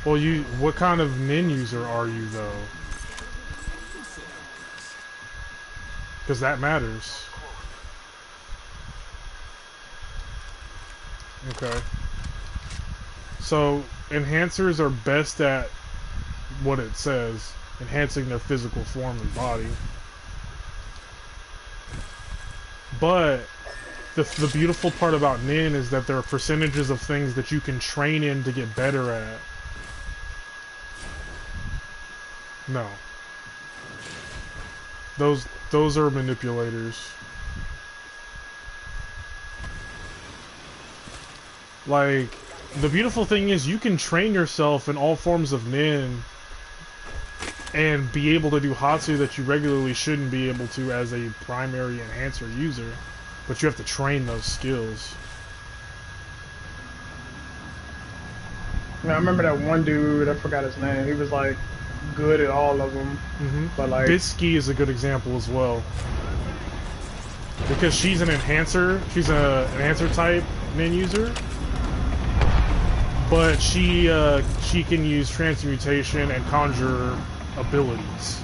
Well, what kind of nin user are you though? Because that matters. Okay. So, enhancers are best at what it says, enhancing their physical form and body. But the beautiful part about nin is that there are percentages of things that you can train in to get better at. No. Those are manipulators. Like, the beautiful thing is you can train yourself in all forms of nin and be able to do Hatsu that you regularly shouldn't be able to as a primary enhancer user, but you have to train those skills. I remember that one dude, I forgot his name, he was like good at all of them. But like Bitsky is a good example as well. Because she's an enhancer, she's an enhancer type nin user. But she can use transmutation and conjure abilities,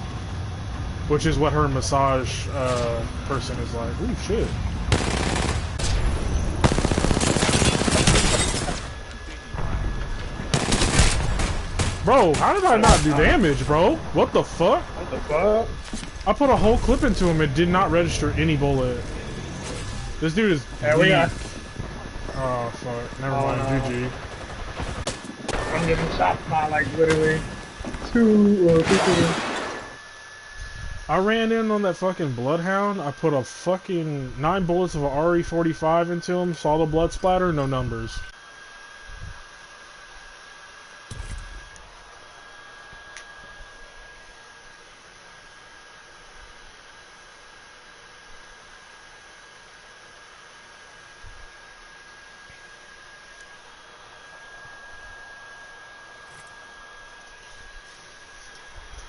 which is what her massage person is like. Ooh, shit. Bro, how did I not do damage, bro? What the fuck? What the fuck? I put a whole clip into him. It did not register any bullet. This dude is There we are. Oh, fuck. Never Oh, mind. no. GG. I'm getting shot by like literally 2 or 3. I ran in on that fucking bloodhound. I put a fucking 9 bullets of a RE45 into him. Saw the blood splatter. No numbers.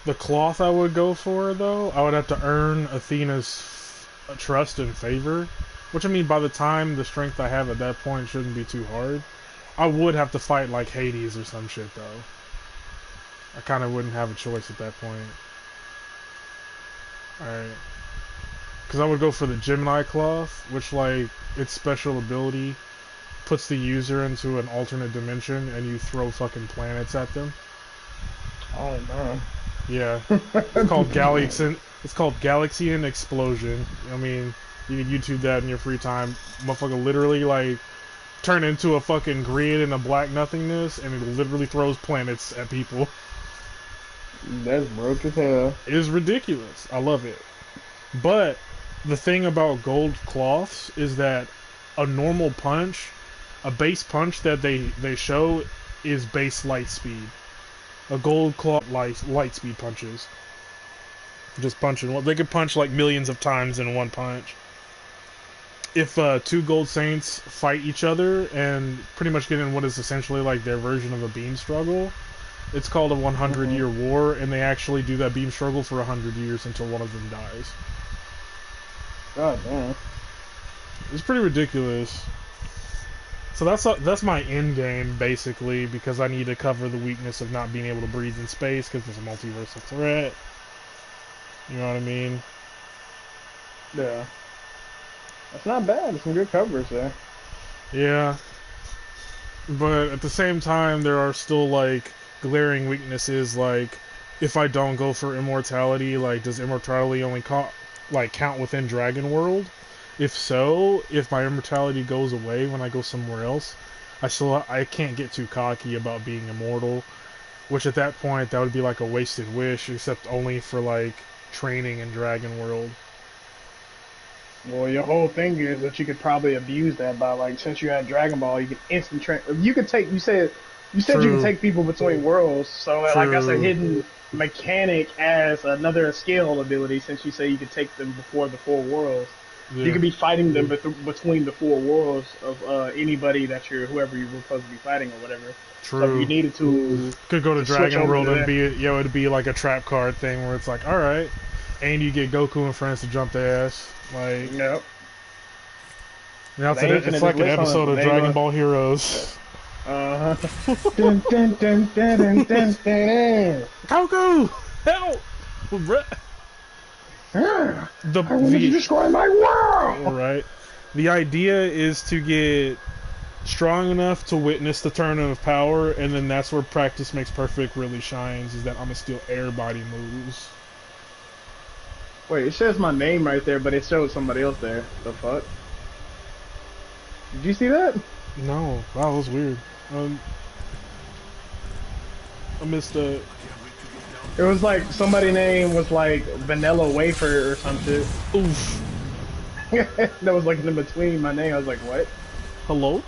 The cloth I would go for, though, I would have to earn Athena's trust and favor. Which, I mean, by the time the strength I have at that point shouldn't be too hard. I would have to fight like Hades or some shit, though. I kind of wouldn't have a choice at that point. Alright. Because I would go for the Gemini cloth, which, like, its special ability puts the user into an alternate dimension and you throw fucking planets at them. Oh no. Yeah, it's called Galaxy. It's called Galaxian Explosion. I mean, you can YouTube that in your free time. Motherfucker literally like turn into a fucking grid in a black nothingness, and it literally throws planets at people. That's broke as hell. It is ridiculous. I love it. But the thing about gold cloths is that a normal punch, a base punch that they show is base light speed. A gold cloth light speed punches. Just punching. Well, they could punch like millions of times in one punch. If 2 gold saints fight each other and pretty much get in what is essentially like their version of a beam struggle, it's called a 100-year war, and they actually do that beam struggle for 100 years until one of them dies. God damn. It's pretty ridiculous. So that's my end game, basically, because I need to cover the weakness of not being able to breathe in space, because it's a multiversal threat. You know what I mean? Yeah. That's not bad. There's some good coverage there. Yeah. But at the same time, there are still, like, glaring weaknesses, like, if I don't go for immortality, like, does immortality only count within Dragon World? If so, if my immortality goes away when I go somewhere else, I can't get too cocky about being immortal. Which at that point, that would be like a wasted wish, except only for like training in Dragon World. Well, your whole thing is that you could probably abuse that by like, since you had Dragon Ball, you can instant train. You could take. You said you True. can take people between worlds. So like that's a hidden mechanic as another skill ability. Since you say you could take them before the 4 worlds. Yeah. You could be fighting them between the 4 worlds of anybody that whoever you were supposed to be fighting or whatever. True. So if you needed to, could go to Dragon World and there. it'd be like a trap card thing where it's like, all right, and you get Goku and friends to jump their ass. Like, yep. Now it's like an episode of Dragon Ball Heroes. Dun, dun, dun, dun, dun, dun, dun. Goku, help! I want to destroy my world. Right. The idea is to get strong enough to witness the turn of power, and then that's where practice makes perfect really shines, is that I'm gonna steal air body moves. Wait, it says my name right there, but it shows somebody else there. The fuck? Did you see that? No. Wow, that was weird. I missed that. It was like somebody's name was like Vanilla Wafer or some shit. Oof. That was like in between my name. I was like, what? Hello?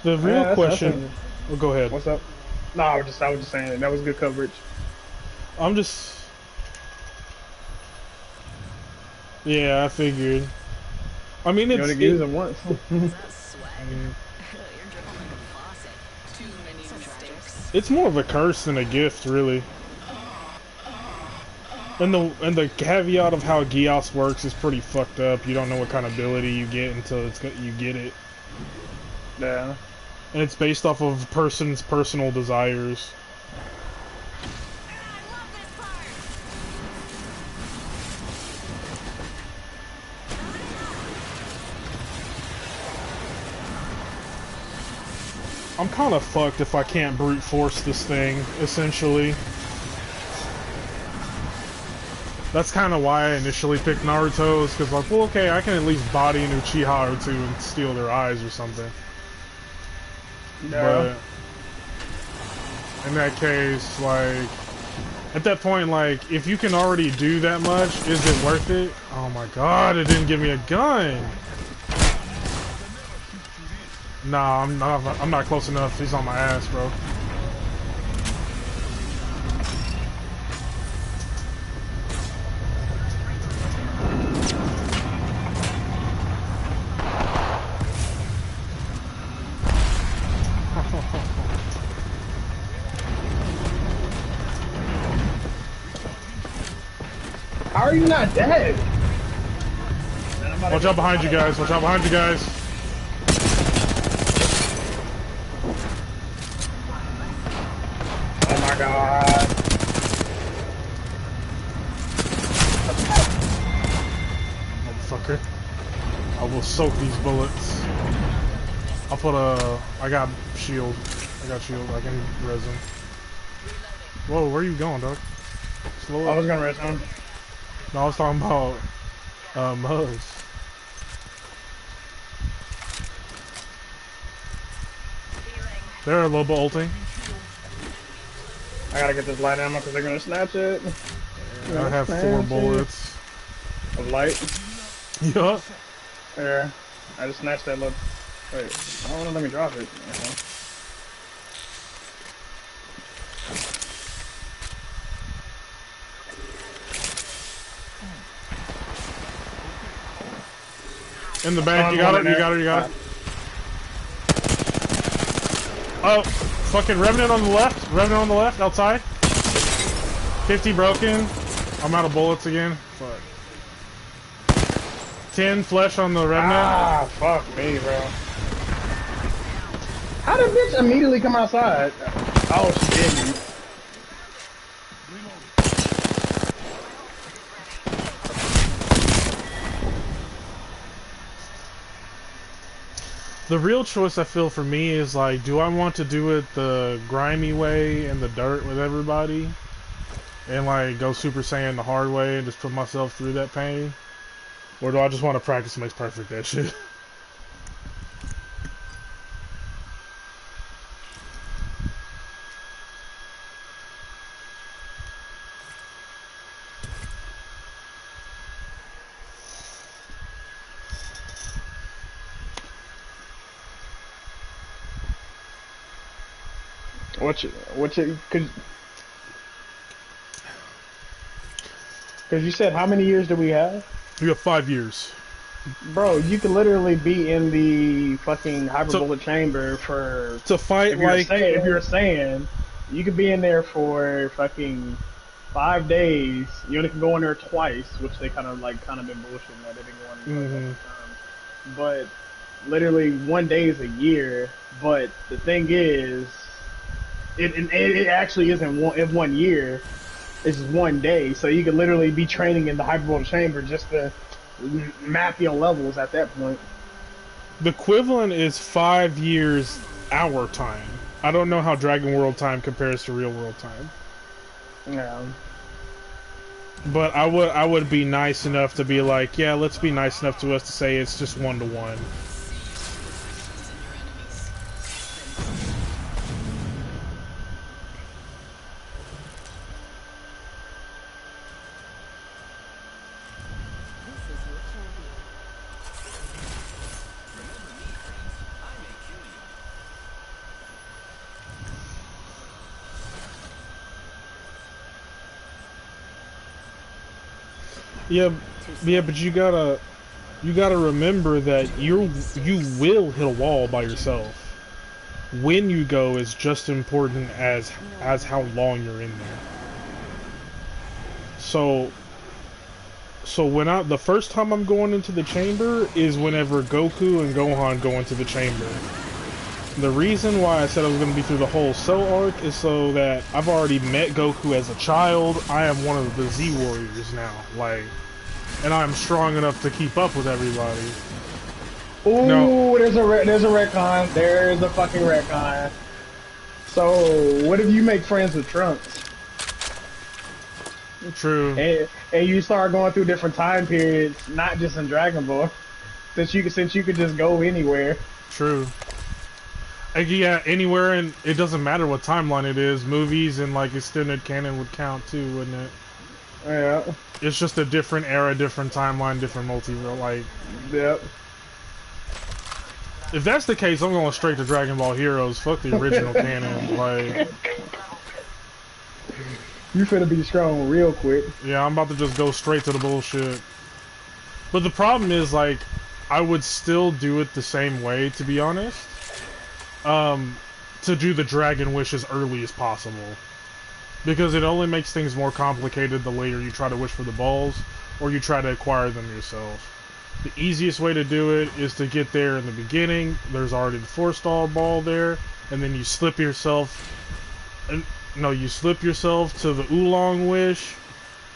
The real question. Oh, go ahead. What's up? No, I was just saying that was good coverage. I'm just. Yeah, I figured. I mean, You only use them once. It's more of a curse than a gift, really. And the caveat of how Geass works is pretty fucked up. You don't know what kind of ability you get until you get it. Yeah. And it's based off of a person's personal desires. I'm kind of fucked if I can't brute force this thing, essentially. That's kind of why I initially picked Naruto, is because like, well, okay, I can at least body an Uchiha or two and steal their eyes or something. Yeah. But in that case, like, at that point, like, if you can already do that much, is it worth it? Oh my god, it didn't give me a gun! Nah, I'm not close enough. He's on my ass, bro. How are you not dead? Watch out behind you guys. Watch out behind you guys. Oh my god. Motherfucker. I will soak these bullets. I'll put a... I got shield. I got shield. I can res him. Whoa, where are you going, dog? Slow I up. was gonna rest him. No, I was talking about... Muzz. They're Loba ulting. I gotta get this light ammo because they're gonna snatch it. I have 4 bullets. Of light. Yup. There. I just snatched that little. Wait, I don't wanna let me drop it. Okay. In the bank, you got it, you got it, you got it. Oh, fucking Revenant on the left, Revenant on the left, outside. 50 broken. I'm out of bullets again. Fuck. 10 flesh on the Revenant. Ah, fuck me, bro. How did bitch immediately come outside? Oh, she didn't. The real choice I feel for me is like, do I want to do it the grimy way in the dirt with everybody? And like go Super Saiyan the hard way and just put myself through that pain? Or do I just want to practice makes perfect that shit? Cause you said how many years do we have? We have 5 years. Bro, you could literally be in the fucking hyperbolic chamber for To fight if you're like... if you're saying you could be in there for fucking 5 days. You only can go in there twice, which they kind of been bullshitting that they've been going in there time. But literally 1 day is a year. But the thing is, it actually isn't 1 year. It's just 1 day, so you could literally be training in the hyperbolic chamber just to map your levels at that point. The equivalent is 5 years our time. I don't know how Dragon World time compares to real world time. Yeah. But I would be nice enough to be like, yeah, let's be nice enough to us to say it's just 1-to-1. Yeah, but you gotta remember that you will hit a wall by yourself. When you go is just important as how long you're in there. So when the first time I'm going into the chamber is whenever Goku and Gohan go into the chamber. The reason why I said I was going to be through the whole Cell arc is so that I've already met Goku as a child. I am one of the Z Warriors now, like, and I'm strong enough to keep up with everybody. No, Ooh, there's a retcon. There's a fucking retcon. So, what if you make friends with Trunks true, and you start going through different time periods, not just in Dragon Ball, since you could just go anywhere. true. Like, yeah, anywhere, and it doesn't matter what timeline it is. Movies and like extended canon would count too, wouldn't it? Yeah. It's just a different era, different timeline, different multiverse. Like, Yep. if that's the case, I'm going straight to Dragon Ball Heroes. Fuck the original canon. Like, You finna be strong real quick. yeah, I'm about to just go straight to the bullshit. But the problem is, like, I would still do it the same way, to be honest. To do the Dragon Wish as early as possible. Because it only makes things more complicated the later you try to wish for the balls, or you try to acquire them yourself. The easiest way to do it is to get there in the beginning. There's already the 4-star ball there, and then you slip yourself. No, you slip yourself to the Oolong Wish,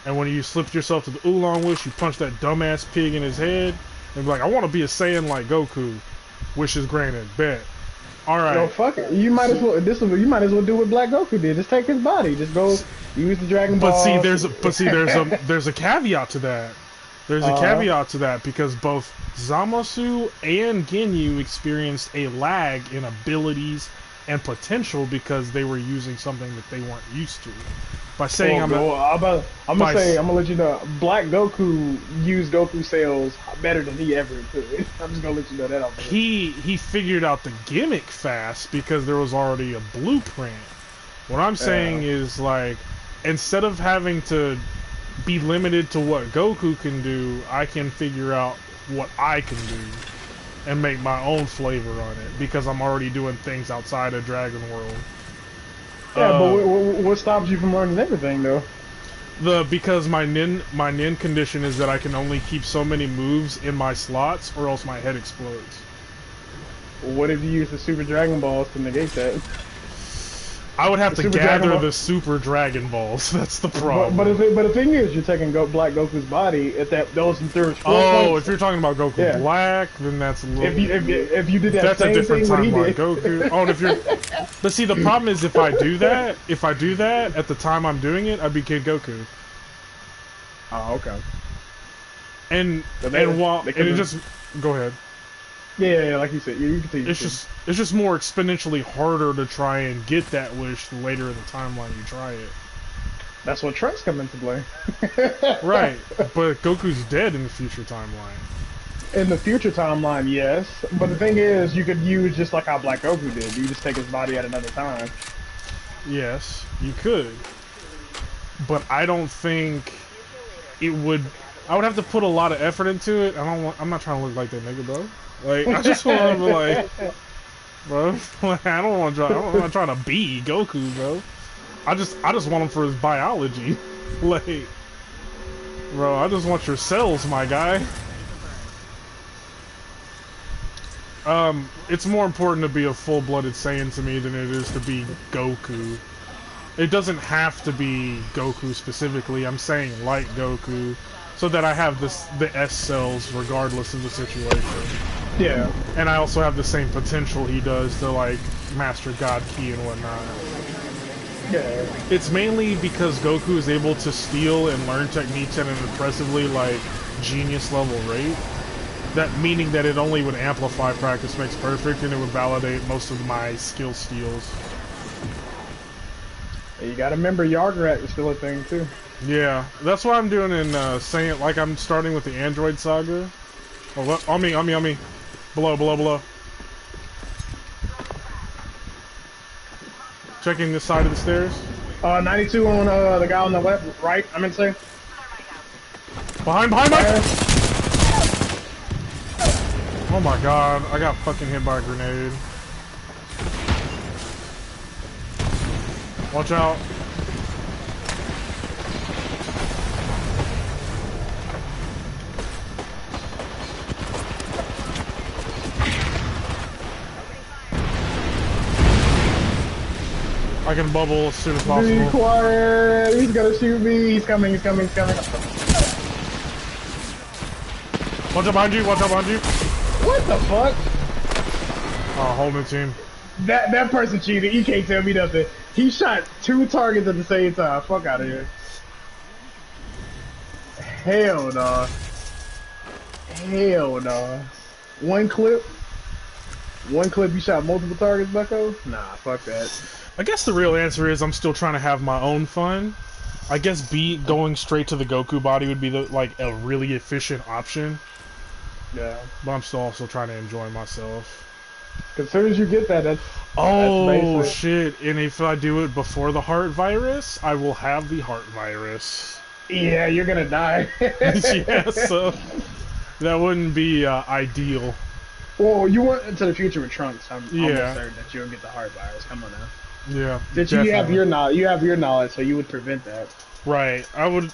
and when you slip yourself to the Oolong Wish, you punch that dumbass pig in his head, and be like, I want to be a Saiyan like Goku. Wish is granted. Bet. All right. No, fuck it. You might as well. You might as well do what Black Goku did. Just take his body. Just go use the Dragon Ball. But there's a caveat to that. There's a caveat to that because both Zamasu and Ginyu experienced a lag in abilities and potential because they were using something that they weren't used to. By saying I'm gonna let you know, Black Goku used Goku cells better than he ever could. I'm just gonna let you know that. He figured out the gimmick fast because there was already a blueprint. What I'm saying is, like, instead of having to be limited to what Goku can do, I can figure out what I can do and make my own flavor on it because I'm already doing things outside of Dragon World. Yeah, but what stops you from learning everything though? Because my nin condition is that I can only keep so many moves in my slots or else my head explodes. What if you use the Super Dragon Balls to negate that? I would have to gather the Super Dragon Balls. That's the problem. But the thing is, you're taking Black Goku's body at those there's 4 points. If you're talking about Goku Black, then that's a little. If you did that, that's same a different thing timeline. Goku. Oh, and if you're. But see, the problem is if I do that at the time I'm doing it, I'd be Kid Goku. Oh, okay. And it just go ahead. Yeah, like you said, you continue. It's just more exponentially harder to try and get that wish the later in the timeline you try it. That's when Trunks come into play. Right, but Goku's dead in the future timeline. In the future timeline, yes. But the thing is, you could use just like how Black Goku did. You just take his body at another time. Yes, you could. But I don't think it would. I would have to put a lot of effort into it. I'm not trying to look like that nigga, bro. Like, I just want to be like, bro. Like, I don't want to try. I'm not trying to be Goku, bro. I just want him for his biology. Like, bro, I just want your cells, my guy. It's more important to be a full-blooded Saiyan to me than it is to be Goku. It doesn't have to be Goku specifically. I'm saying like Goku, so that I have the S cells regardless of the situation. Yeah. And I also have the same potential he does to, like, master God Ki and whatnot. Yeah. It's mainly because Goku is able to steal and learn techniques at an impressively, like, genius level rate. That meaning that it only would amplify practice makes perfect, and it would validate most of my skill steals. You gotta remember Yardrat is still a thing too. Yeah, that's what I'm doing in Saiyan. Like, I'm starting with the Android Saga. Oh, what? On me. Below. Checking this side of the stairs. 92 on the guy on the left, right. I meant to say. Behind. Oh my god, I got fucking hit by a grenade. Watch out. I can bubble as soon as possible. Be quiet! He's gonna shoot me! He's coming! Watch out behind you! What the fuck? Holding team. That person cheated. You can't tell me nothing. He shot 2 targets at the same time. Fuck out of here. Hell no. Hell no. One clip. You shot multiple targets, Bucko? Nah, fuck that. I guess the real answer is I'm still trying to have my own fun. I guess going straight to the Goku body would be like a really efficient option. Yeah. But I'm still also trying to enjoy myself. Cause as soon as you get that, that's basic. Shit! And if I do it before the heart virus, I will have the heart virus. Yeah, you're gonna die. Yeah, so that wouldn't be ideal. Well, you went into the future with Trunks. I'm Yeah. almost certain that you'll get the heart virus. Come on now. Yeah, That you have your knowledge. You have your knowledge, so you would prevent that. Right. I would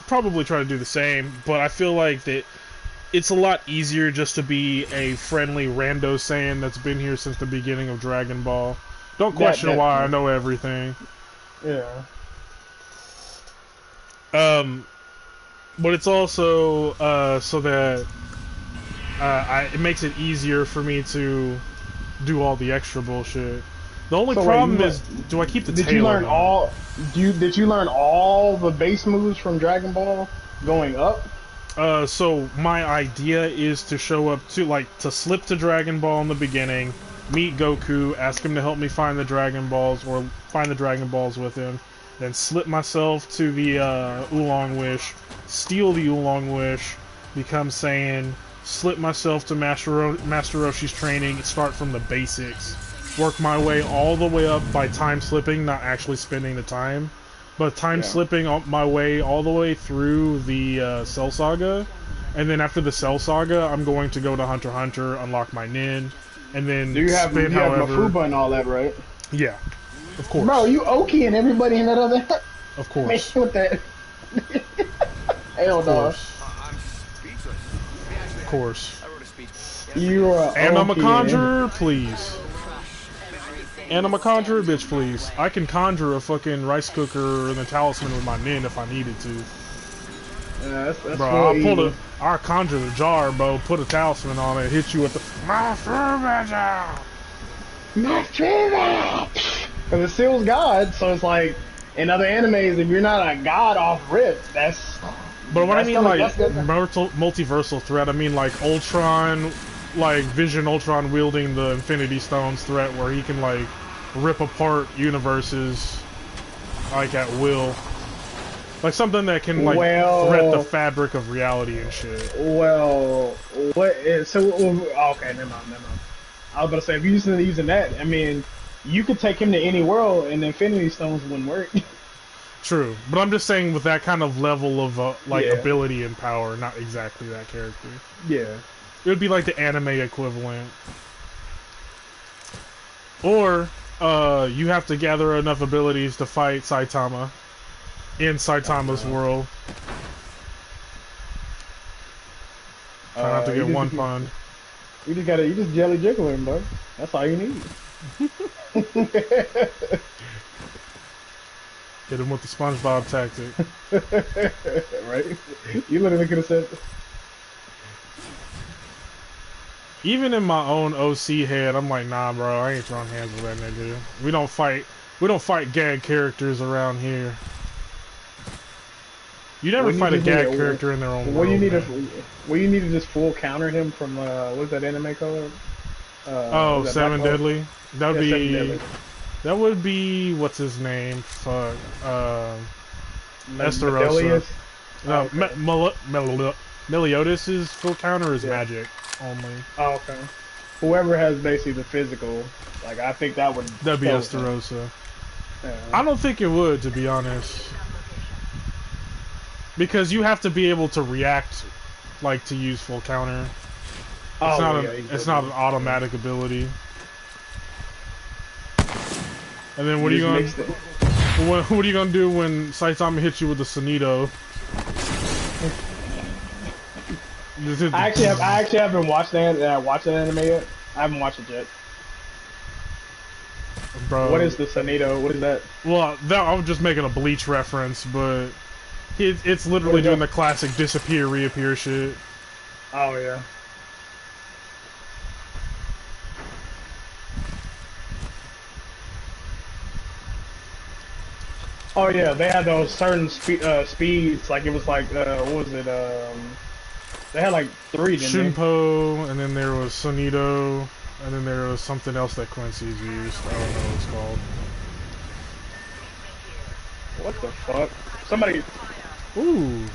probably try to do the same, but I feel like that it's a lot easier just to be a friendly rando Saiyan that's been here since the beginning of Dragon Ball. Don't question why I know everything. Yeah. But it's also so that it makes it easier for me to do all the extra bullshit. The only problem is, do I keep the tail? Did you learn all? Did you learn all the base moves from Dragon Ball going up? So my idea is to show up to slip to Dragon Ball in the beginning, meet Goku, ask him to help me find the Dragon Balls, or find the Dragon Balls with him, then slip myself to the Oolong Wish, steal the Oolong Wish, become Saiyan, slip myself to Master Roshi's training, start from the basics, work my way all the way up by time slipping, not actually spending the time, but slipping my way all the way through the Cell Saga, and then after the Cell Saga, I'm going to go to Hunter x Hunter, unlock my Nin, and then you have Mafuba and all that, right? Yeah, of course. Bro, you Oki and everybody in that other. Of course. Make sure that. Hell no. Of course. You are. And I'm a conjurer, please. And I'm a conjurer, bitch, please. I can conjure a fucking rice cooker and a talisman with my Nin if I needed to. Yeah, that's bro, I'll conjure the jar, bro, put a talisman on it, hit you with the Mafuba jar! Mafuba! Because it seals God, so it's like, in other animes, if you're not a god off rip, that's... But when I mean, like, multiversal threat, I mean, like, Ultron, like, Vision Ultron wielding the Infinity Stones threat, where he can, like, rip apart universes, like, at will. Like, something that can, like, threat the fabric of reality and shit. Well, what is... So, okay, never mind. I was about to say, if you're using that, I mean, you could take him to any world, and the Infinity Stones wouldn't work. True, but I'm just saying with that kind of level of ability and power, not exactly that character. Yeah, it would be like the anime equivalent, or you have to gather enough abilities to fight Saitama in Saitama's world. Try not to get one pun. You just jelly jiggle him, bro. That's all you need. Hit him with the SpongeBob tactic. Right? You literally could have said... Even in my own OC head, I'm like, nah, bro, I ain't throwing hands with that nigga. We don't fight gag characters around here. You never fight a gag character in their own world. You need to just full counter him from, what's that anime called? Seven Deadly? That would be... That would be, what's his name? Fuck. Esterosa. No, okay. Meliodas' full counter is magic only. Oh, okay. Whoever has basically the physical, like, I think that'd be Esterosa. Yeah. I don't think it would, to be honest. Because you have to be able to react, like, to use full counter. It's not an automatic ability. And then what are you gonna do when Saitama hits you with the Sonido? I actually haven't watched that anime yet. I haven't watched it yet. Bro, what is the Sonido? What is that? Well, I was just making a Bleach reference, but it's literally doing the classic disappear, reappear shit. Oh yeah. Oh yeah, they had those certain speeds. Like it was like what was it? They had like three, didn't they? Shunpo, and then there was Sonido, and then there was something else that Quincy's used. I don't know what it's called. What the fuck? Somebody. Ooh.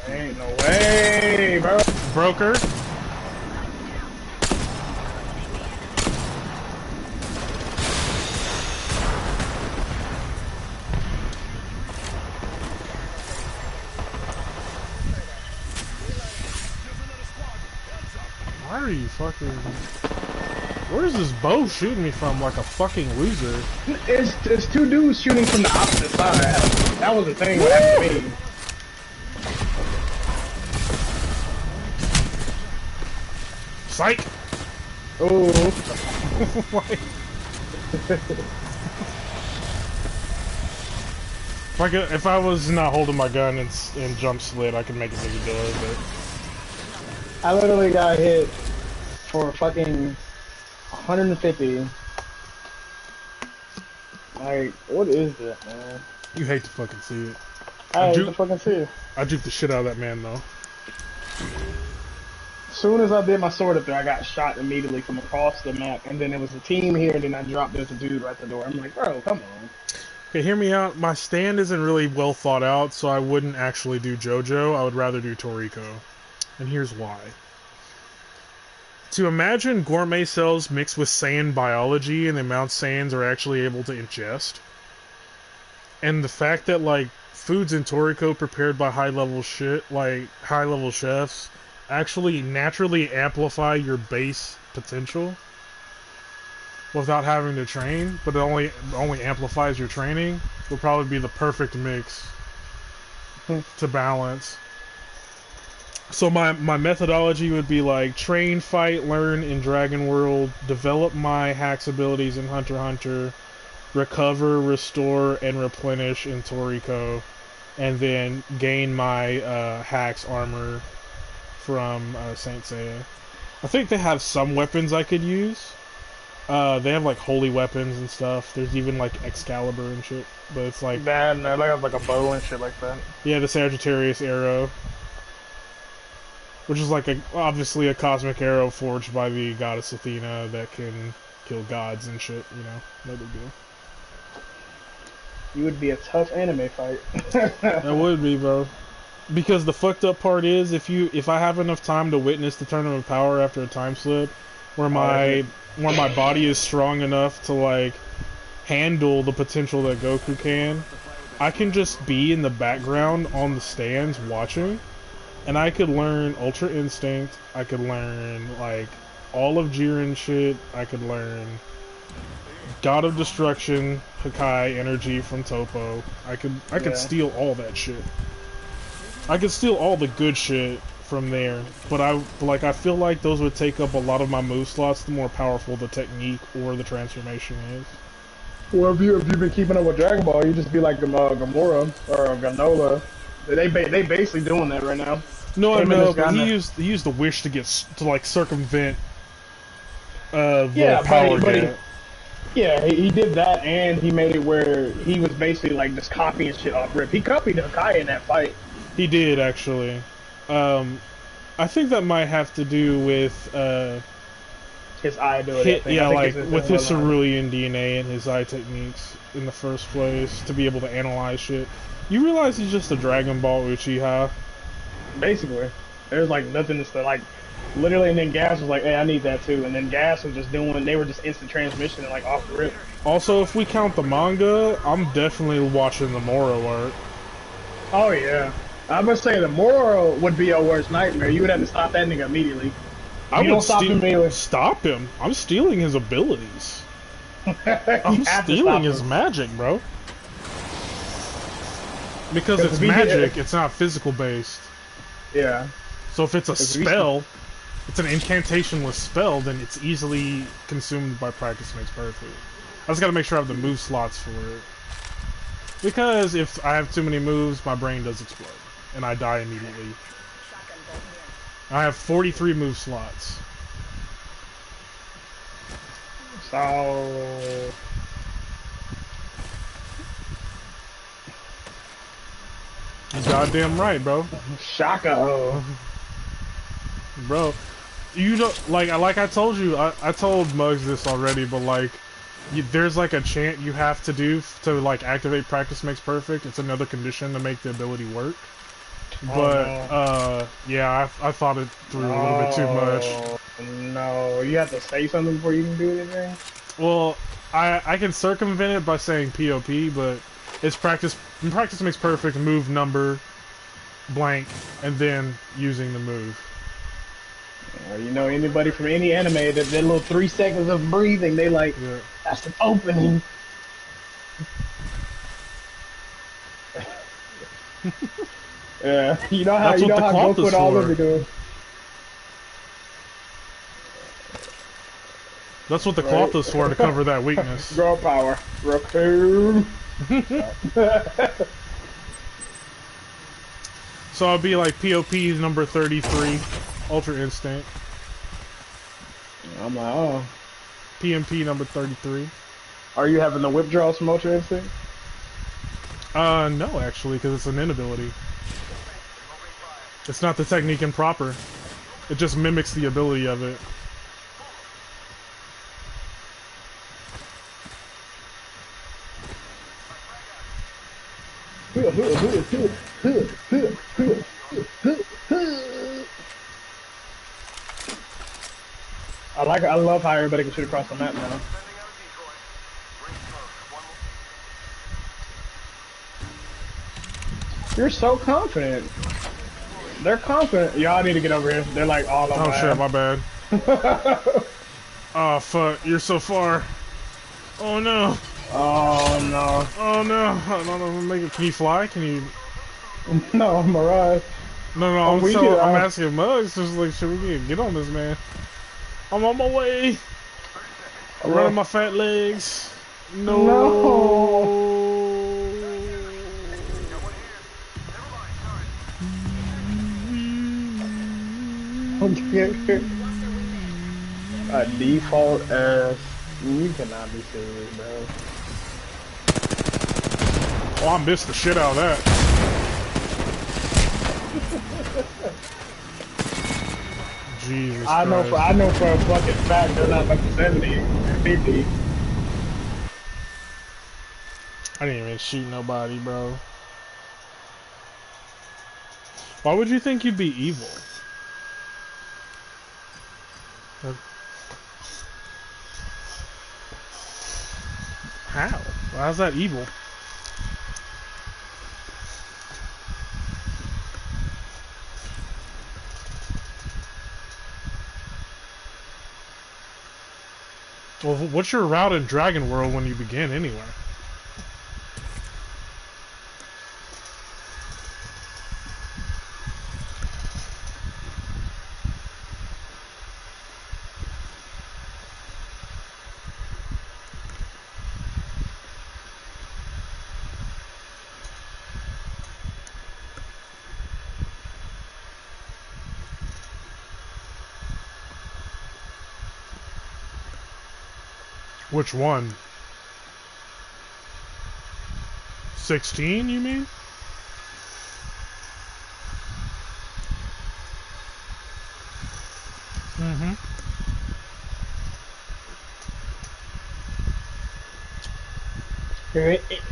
Ain't no way, bro. Broker. Why are you fucking... Where's this bow shooting me from like a fucking loser? It's two dudes shooting from the opposite side. That was the thing that happened to me. Psych! Oh. If I was not holding my gun and jump slid, I could make it to the door, but... I literally got hit for fucking 150. Like, what is that, man? You hate to fucking see it. I hate to fucking see it. I juked the shit out of that man, though. As soon as I did my sword up there, I got shot immediately from across the map, and then there was a team here, and then I dropped there's a dude right at the door. I'm like, bro, come on. Okay, hear me out. My stand isn't really well thought out, so I wouldn't actually do JoJo. I would rather do Toriko. And here's why. To imagine gourmet cells mixed with Saiyan biology and the amount Saiyans are actually able to ingest, and the fact that, like, foods in Toriko prepared by high-level chefs actually naturally amplify your base potential without having to train, but it only amplifies your training, would probably be the perfect mix to balance. So my methodology would be like train, fight, learn in Dragon World, develop my hacks abilities in Hunter x Hunter, recover, restore, and replenish in Toriko, and then gain my hacks armor from Saint Seiya. I think they have some weapons I could use. They have like holy weapons and stuff. There's even like Excalibur and shit, but it's like They have like a bow and shit like that. yeah, the Sagittarius arrow, which is like obviously a cosmic arrow forged by the goddess Athena that can kill gods and shit. You know, no big deal. You would be a tough anime fight. That would be, bro. Because the fucked up part is, if I have enough time to witness the Tournament of Power after a time slip, where my body is strong enough to like handle the potential that Goku can, I can just be in the background on the stands watching, and I could learn Ultra Instinct. I could learn like all of Jiren shit. I could learn God of Destruction, Hakai energy from Toppo. I could steal all that shit. I could steal all the good shit from there, but I feel like those would take up a lot of my move slots the more powerful the technique or the transformation is. Well, if you've been keeping up with Dragon Ball, you just be like Gamora or Ganola. They basically doing that right now. No, I know, but he used the wish to like circumvent the power gap. Yeah, he did that, and he made it where he was basically like just copying shit off rip. He copied Hakai in that fight. He did, actually. I think that might have to do with his eye ability. Yeah, like with his cerulean DNA and his eye techniques in the first place to be able to analyze shit. You realize he's just a Dragon Ball Uchiha? Basically, there's like nothing to like. Literally, and then Gas was like, "Hey, I need that too." And then Gas was just doing. They were just instant transmission and like off the rip. Also, if we count the manga, I'm definitely watching the Moro arc. Oh yeah. I must say the Moro would be your worst nightmare. You would have to stop that nigga immediately. I would stop him. I'm stealing his abilities. I'm stealing his magic, bro. Because it's magic, it's not physical based. Yeah. So if it's a spell, it's an incantation with spell, then it's easily consumed by practice makes perfect. I just gotta make sure I have the move slots for it. Because if I have too many moves, my brain does explode. And I die immediately. I have 43 move slots. So You goddamn right, bro. Shaka. Oh. Bro, you don't like I told you. I told Muggs this already, but like, there's like a chant you have to do to like activate practice makes perfect. It's another condition to make the ability work. Oh But no. I thought it through a little bit too much. Oh no. You have to say something before you can do anything. Well, I can circumvent it by saying POP, but it's practice. Practice makes perfect. Move number blank, and then using the move. You know, anybody from any anime that little 3 seconds of breathing, they like Yeah. that's an opening. Yeah, That's you what know the how cloth Goku is and all of them for. be doing, That's what the right? cloth is for, to cover that weakness. Girl power, Goku. So I'll be like POP number 33, Ultra Instinct. I'm like, oh, PMP number 33. are you having the whip draws from Ultra Instinct? No, actually, because it's an inability. It's not the technique improper. It just mimics the ability of it. I love how everybody can shoot across the map now. You're so confident. They're confident. Y'all need to get over here. They're like all on Oh my shit, ass. my bad. Oh fuck, you're so far. Oh no. Oh no. Oh no. I don't know. Make it. Can you fly? Can you? No, Mirage. No, no. I'm weak. I'm asking Mugs. Just like, should we get on this man? I'm on my way. I'm running my fat legs. No. No. A default ass. You cannot be serious, bro. Oh, I missed the shit out of that. Jesus Christ. I know for a fucking fact they're not up to 70, 50. I didn't even shoot nobody, bro. Why would you think you'd be evil? How? How's that evil? Well, what's your route in Dragon World when you begin, anyway? Which one? 16, you mean? Mm-hmm.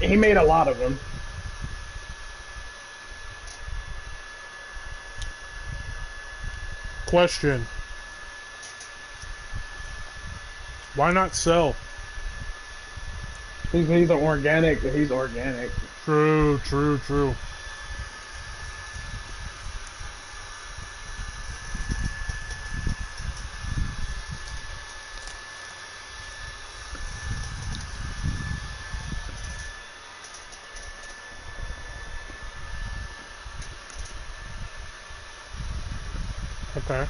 He made a lot of them. Question. Why not sell? He's organic. He's organic. True, true, true. Okay.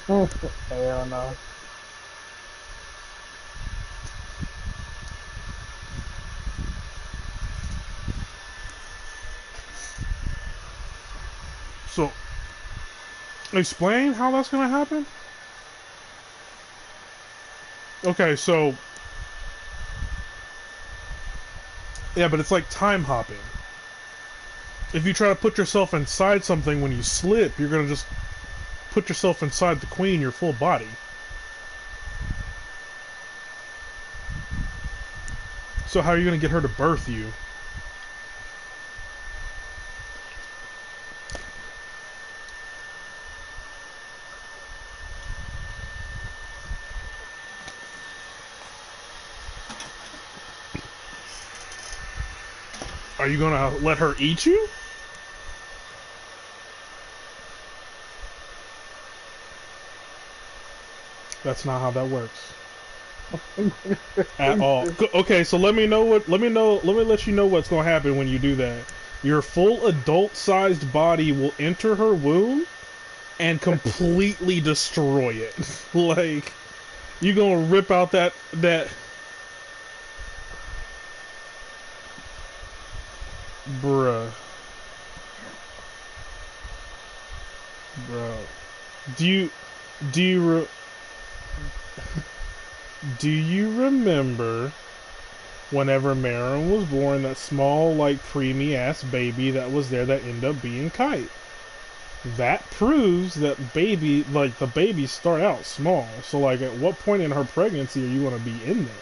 Hell no. So, explain how that's gonna happen? Okay, so yeah, but it's like time hopping. If you try to put yourself inside something when you slip, you're gonna just put yourself inside the queen, your full body. So how are you gonna get her to birth you? Are you gonna let her eat you? That's not how that works at all. Okay, so let me know what. Let me know. Let me let you know what's gonna happen when you do that. Your full adult-sized body will enter her womb and completely destroy it. Like you gonna rip out that. Bruh. Bro. Do you do you re- do you remember whenever Marin was born, that small, like, preemie ass baby that was there that ended up being Kite? That proves that baby, like, the babies start out small. So, like, at what point in her pregnancy are you going to be in there?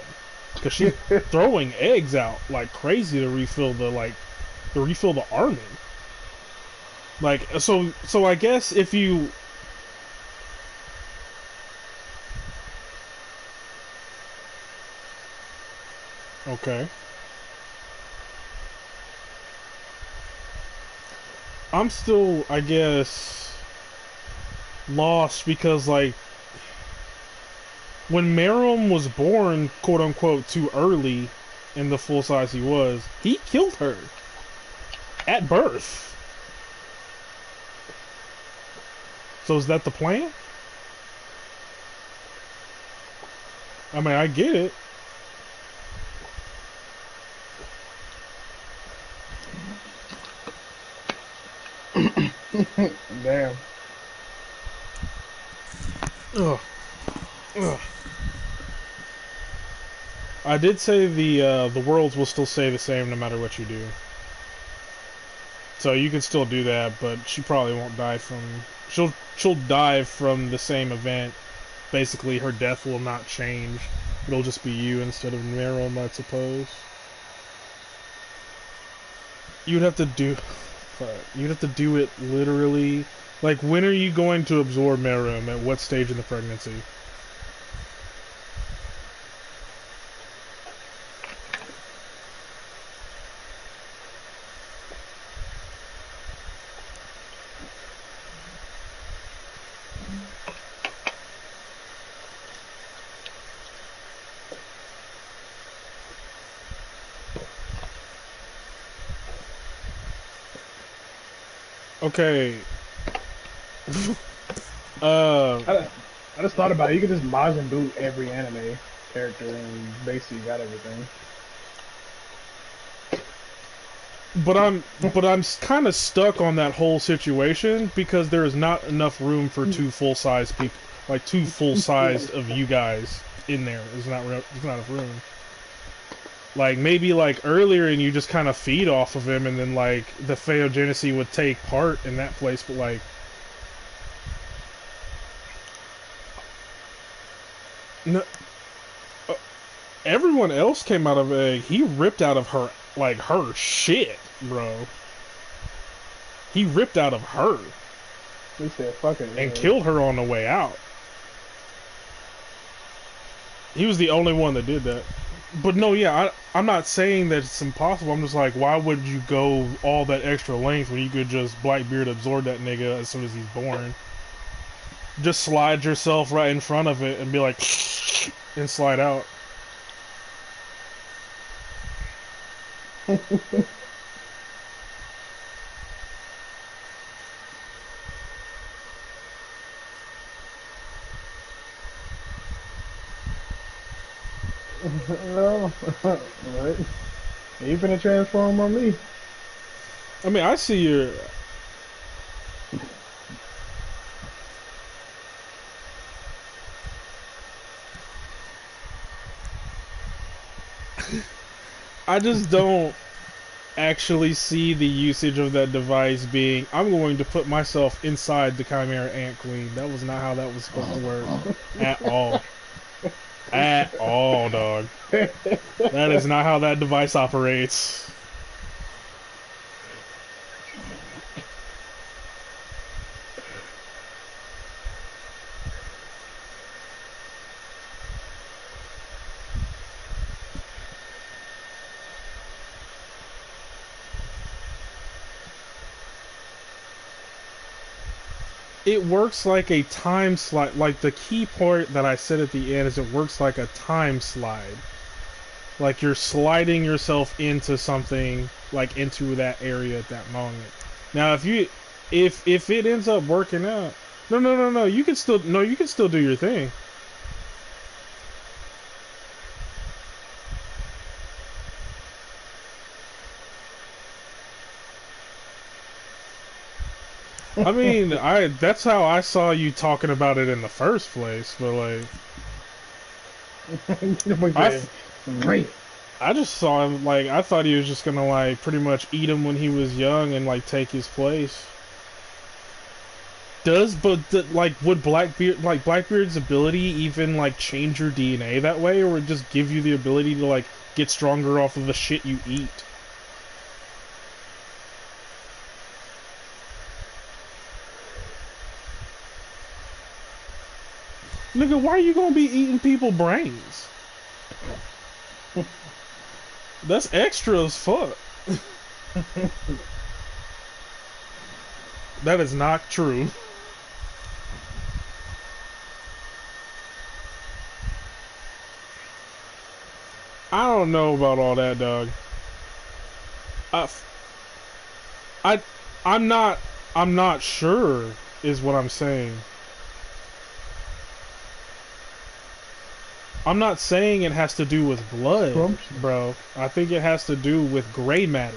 Because she's throwing eggs out like crazy to refill the army. Like, so I guess if you. Okay. I'm still, I guess, lost because, like, when Merom was born, quote unquote, too early in the full size he killed her at birth. So is that the plan? I mean, I get it. Damn. Ugh. Ugh. I did say the worlds will still stay the same no matter what you do. So you can still do that, but she probably won't die from. She'll die from the same event. Basically, her death will not change. It'll just be you instead of Merom, I suppose. You'd have to do. You'd have to do it literally. Like, when are you going to absorb Merom? At what stage in the pregnancy? Okay. I just thought about it. You could just Majin boot every anime character and basically got everything. But I'm kind of stuck on that whole situation because there is not enough room for two full size people, like two full sized of you guys in there. There's not enough room. Like maybe like earlier and you just kind of feed off of him and then like the Theogenesy would take part in that place, but like no, uh, everyone else came out of egg. He ripped out of her like her shit, bro. He ripped out of her He said, "Fuck it," and yeah. killed her on the way out. He was the only one that did that. But no, yeah, I'm not saying that it's impossible. I'm just like, why would you go all that extra length when you could just Blackbeard absorb that nigga as soon as he's born? Just slide yourself right in front of it and be like, and slide out. No, right? You finna transform on me? I mean, I see your. I just don't actually see the usage of that device being, I'm going to put myself inside the Chimera Ant Queen. That was not how that was supposed to work. At all. At all, dog. That is not how that device operates. It works like a time slide. Like, the key part that I said at the end is it works like a time slide. Like, you're sliding yourself into something, like, into that area at that moment. Now, if it ends up working out, no, you can still, no, you can still do your thing. I mean, that's how I saw you talking about it in the first place, but like, I, Great. I just saw him, like, I thought he was just gonna, like, pretty much eat him when he was young and, like, take his place. Would Blackbeard's ability even, like, change your DNA that way, or would it just give you the ability to, like, get stronger off of the shit you eat? Nigga, why are you gonna be eating people brains? That's extra as fuck. That is not true. I don't know about all that, dog. I, I, I'm not sure, is what I'm saying. I'm not saying it has to do with blood, bro. I think it has to do with gray matter.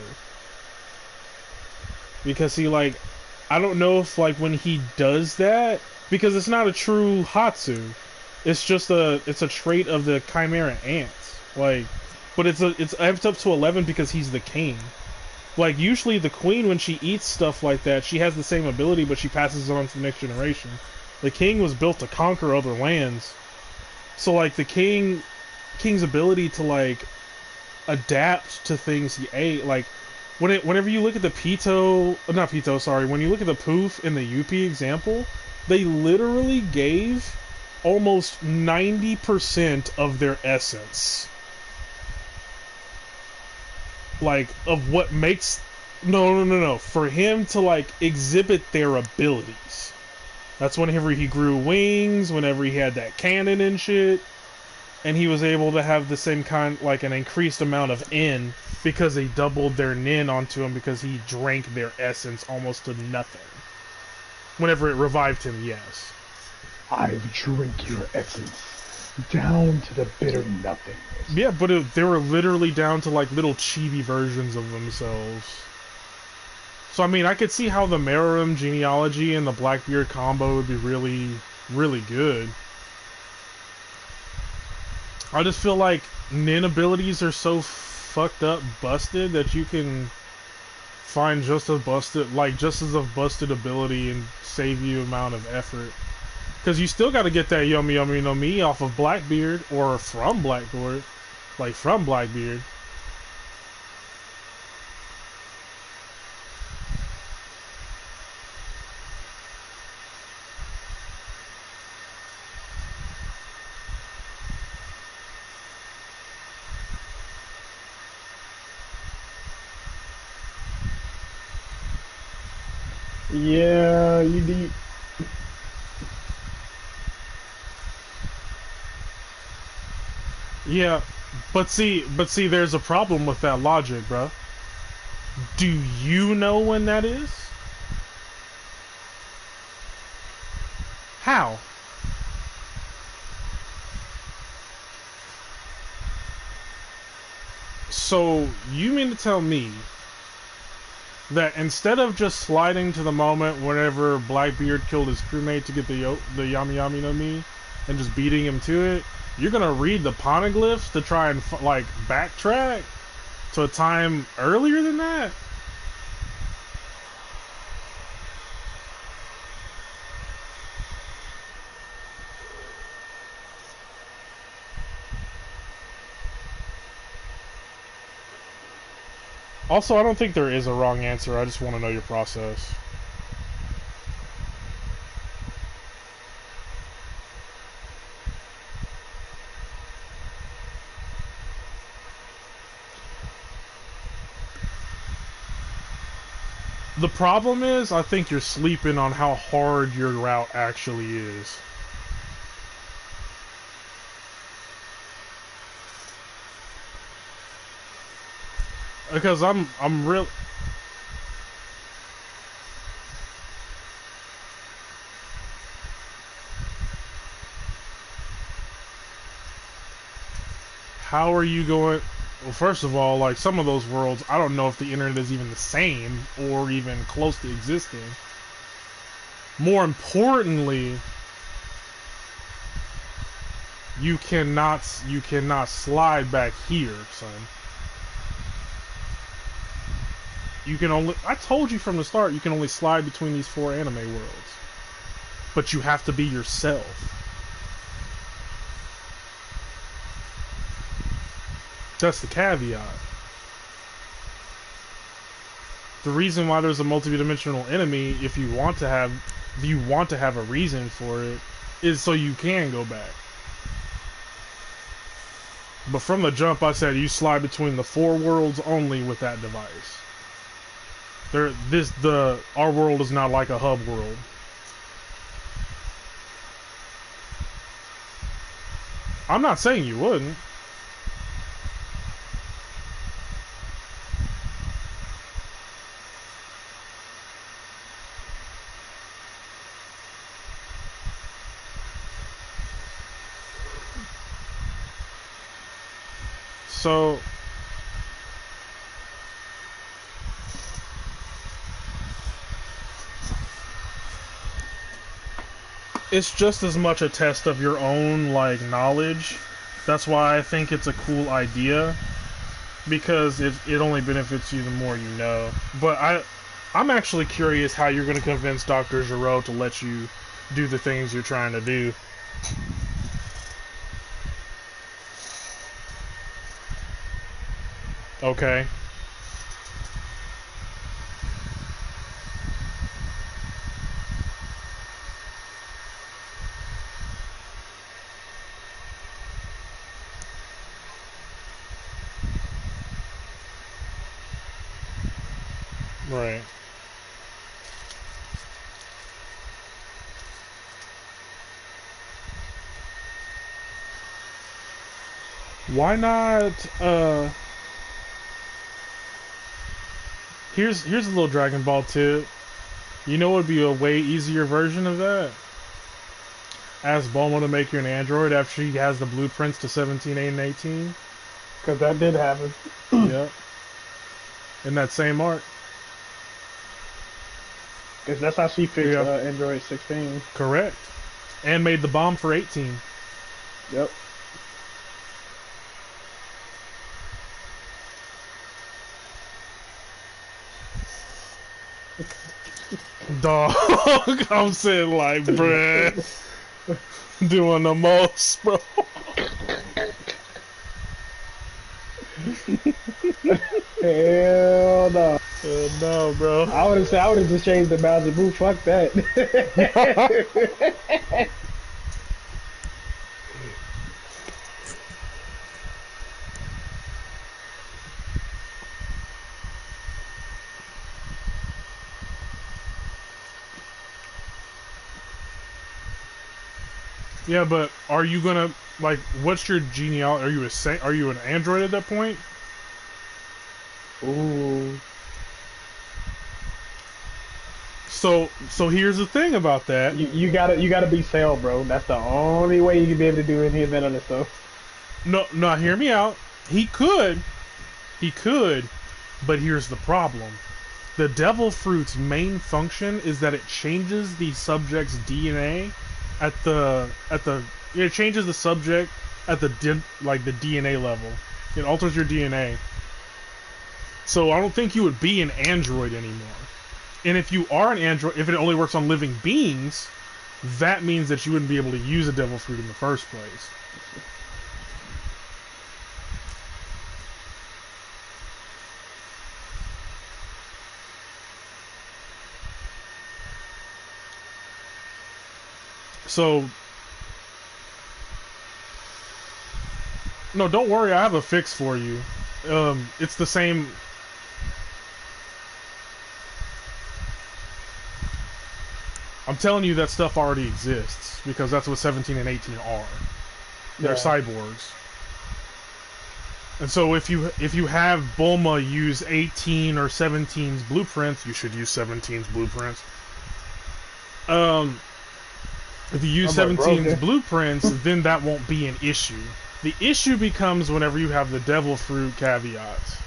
Because he, like, I don't know if, like, when he does that, because it's not a true Hatsu. It's just it's a trait of the Chimera ants. Like, but it's amped up to 11 because he's the king. Like, usually the queen, when she eats stuff like that, she has the same ability, but she passes it on to the next generation. The king was built to conquer other lands. So, like, the king's ability to, like, adapt to things he ate, like, whenever you look at the not Pito, sorry, when you look at the Poof and the Yuppie example, they literally gave almost 90% of their essence. Like, of what makes... No. For him to, like, exhibit their abilities. That's whenever he grew wings, whenever he had that cannon and shit. And he was able to have the same kind, like, an increased amount of N, because they doubled their Nin onto him because he drank their essence almost to nothing. Whenever it revived him, yes. I drink your essence down to the bitter nothing. Yeah, but they were literally down to, like, little chibi versions of themselves. So, I mean, I could see how the Meruem genealogy and the Blackbeard combo would be really, really good. I just feel like Nin abilities are so fucked up, busted, that you can find just as a busted ability and save you amount of effort. Because you still got to get that Yummy Yummy no Mi off of Blackbeard, or from Blackbeard, like from Blackbeard. Yeah, you need. Yeah, but see, there's a problem with that logic, bro. Do you know when that is? How? So, you mean to tell me that instead of just sliding to the moment whenever Blackbeard killed his crewmate to get the Yami Yami no Mi, and just beating him to it, you're gonna read the poneglyphs to try and like backtrack to a time earlier than that. Also, I don't think there is a wrong answer. I just want to know your process. The problem is, I think you're sleeping on how hard your route actually is. Because I'm real. How are you going? Well, first of all, like some of those worlds, I don't know if the internet is even the same or even close to existing. More importantly, you cannot slide back here, son. You can only, I told you from the start, you can only slide between these 4 anime worlds. But you have to be yourself. That's the caveat. The reason why there's a multidimensional enemy, if you want to have a reason for it, is so you can go back. But from the jump, I said you slide between the 4 worlds only with that device. Our world is not like a hub world. I'm not saying you wouldn't. So it's just as much a test of your own like knowledge. That's why I think it's a cool idea, because it only benefits you the more you know. But I'm actually curious how you're going to convince Dr. Giro to let you do the things you're trying to do. Okay. Right. Why not, here's a little Dragon Ball tip. You know what would be a way easier version of that? Ask Bulma to make you an android after she has the blueprints to 17, 8, and 18. Because that did happen. Yep. In that same arc. Because that's how she fixed Yeah. Android 16. Correct. And made the bomb for 18. Yep. Dog. I'm saying like, bruh. Doing the most, bro. Hell no. No, bro. I would have just changed the Bowser Boo. Fuck that. Yeah, but are you gonna like? What's your genealogy? Are you an android at that point? Ooh. So here's the thing about that. You gotta be Cell, bro. That's the only way you can be able to do any of that other stuff. No, hear me out. He could, but here's the problem. The devil fruit's main function is that it changes the subject's DNA at the It changes the subject at the like the DNA level. It alters your DNA. So I don't think you would be an android anymore. And if you are an android, if it only works on living beings, that means that you wouldn't be able to use a devil fruit in the first place. So, no, don't worry, I have a fix for you. It's the same. I'm telling you that stuff already exists because that's what 17 and 18 are. They're cyborgs. And so if you have Bulma use 18 or 17's blueprints, you should use 17's blueprints. If you use 17's blueprints, then that won't be an issue. The issue becomes whenever you have the devil fruit caveats.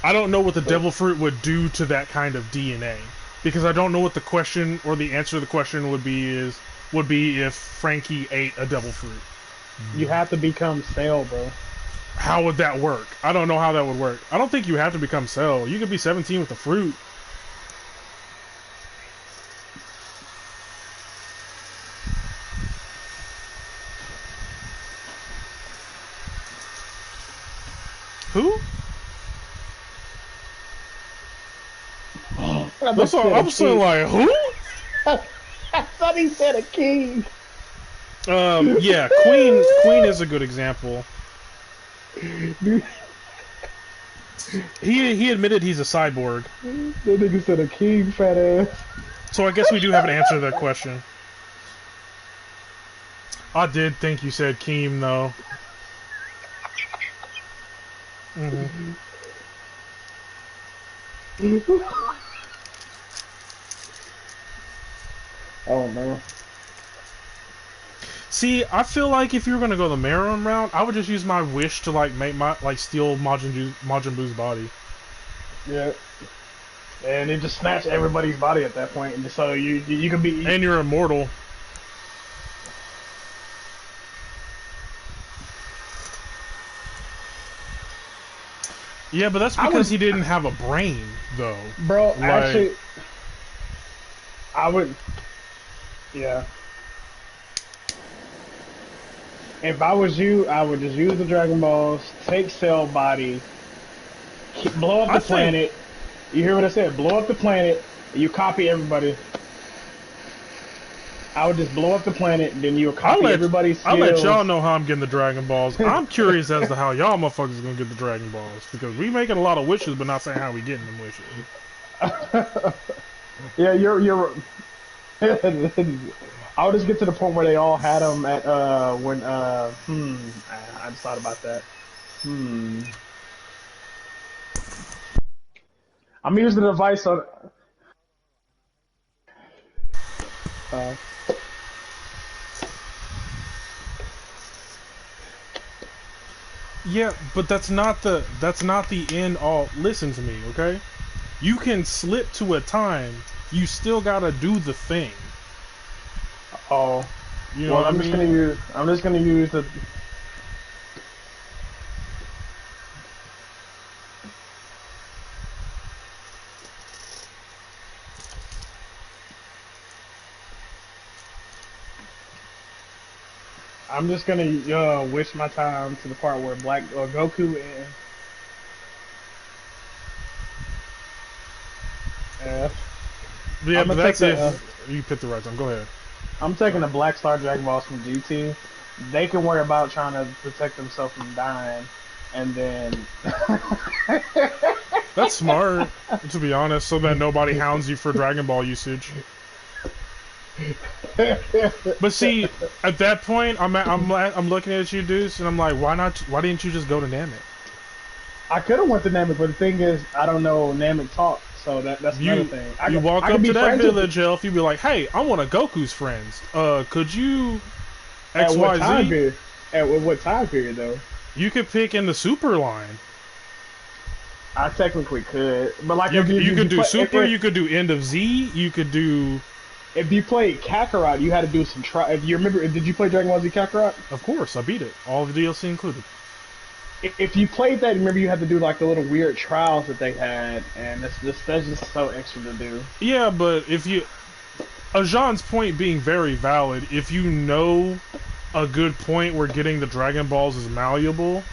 I don't know what the devil fruit would do to that kind of DNA. Because I don't know what the question, or the answer to the question would be if Frankie ate a devil fruit. You have to become Cell, bro. How would that work? I don't know how that would work. I don't think you have to become Cell. You could be 17 with the fruit. Who? That's what I'm saying, like, who? I thought he said a king. Yeah, Queen is a good example. He admitted he's a cyborg. That nigga said a king, fat ass. So I guess we do have an answer to that question. I did think you said Keem, though. Mm-hmm. Oh man. See, I feel like if you were gonna go the Meruem route, I would just use my wish to like make my steal Majin Buu's body. Yeah. And it just snatched everybody's body at that point, and so you could be. And you're immortal. Yeah, but that's because he didn't have a brain, though. Bro, like, actually, I would. Yeah. If I was you, I would just use the Dragon Balls, take Cell body, blow up the planet. You hear what I said? Blow up the planet. You copy everybody. I would just blow up the planet, and then you'll copy everybody's skills. I'll let y'all know how I'm getting the Dragon Balls. I'm curious as to how y'all motherfuckers gonna get the Dragon Balls, because we making a lot of wishes, but not saying how we getting them wishes. Yeah, you're. I'll just get to the point where they all had them at when I just thought about that. I'm using the device on. Yeah, but that's not the end all. Listen to me, okay? You can slip to a time. You still gotta do the thing. Oh, you know well, what I mean? I'm just gonna use the. I'm just gonna wish my time to the part where Goku and yeah, but that's if you pick the right time. Go ahead. I'm taking the Black Star Dragon Balls from GT. They can worry about trying to protect themselves from dying, and then. That's smart, to be honest, so that nobody hounds you for Dragon Ball usage. But see, at that point, I'm looking at you, Deuce, and I'm like, why didn't you just go to Namek? I could have went to Namek, but the thing is, I don't know Namek talk, so that's another thing. You walk up to that village, Elf, you be like, hey, I'm one of Goku's friends. Could you At what time XYZ? period? At what time period, though? You could pick in the Super line. I technically could, but like you could do Super, you could do End of Z, you could do if you played Kakarot, you had to do some try. If you remember, did you play Dragon Ball Z Kakarot? Of course, I beat it. All the DLC included. If you played that, remember you had to do like the little weird trials that they had, and that's just so extra to do. Yeah, but if you... Ajan's point being very valid, if you know a good point where getting the Dragon Balls is malleable,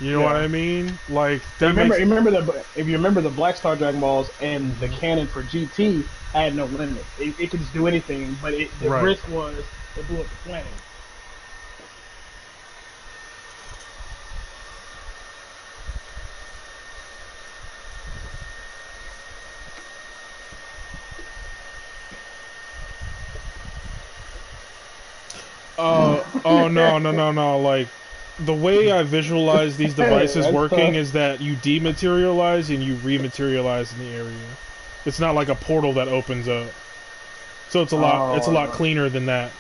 you know what I mean? Like, that if you remember the Black Star Dragon Balls and the canon for GT had no limit. It could just do anything, but the risk was it blew up the planet. Oh no, like, the way I visualize these devices working tough. is that you dematerialize and you rematerialize in the area. It's not like a portal that opens up. So it's a lot cleaner than that.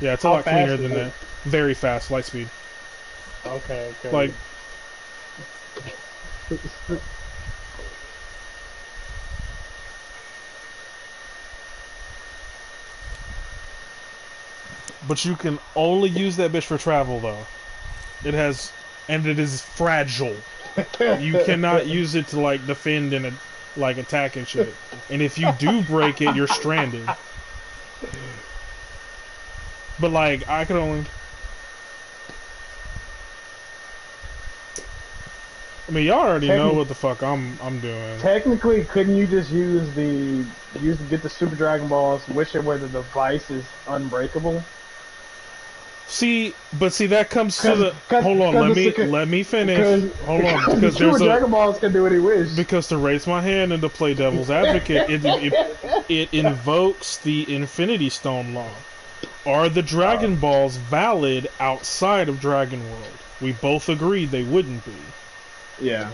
Yeah, it's a lot cleaner than that. Very fast, light speed. Okay. Like, but you can only use that bitch for travel, though. It is fragile. You cannot use it to, like, defend and like attack and shit. And if you do break it, you're stranded. But like, I could only... I mean, y'all already know what the fuck I'm doing. Technically, couldn't you just get the Super Dragon Balls, wish it where the device is unbreakable? See, that comes to the... Hold on, let me finish. Hold on, because Super Dragon Balls can do what he wish. Because to raise my hand and to play devil's advocate, it invokes the Infinity Stone law. Are the Dragon Balls valid outside of Dragon World? We both agreed they wouldn't be. Yeah.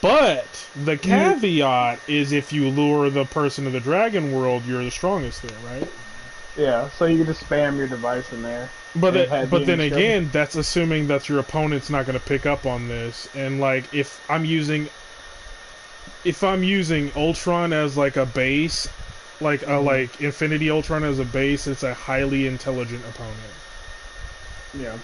But the caveat is if you lure the person to the Dragon World, you're the strongest there, right? Yeah, so you can just spam your device in there. But then again, that's assuming that your opponent's not going to pick up on this. And like, if I'm using Ultron as like a base, like like Infinity Ultron as a base, it's a highly intelligent opponent. Yeah.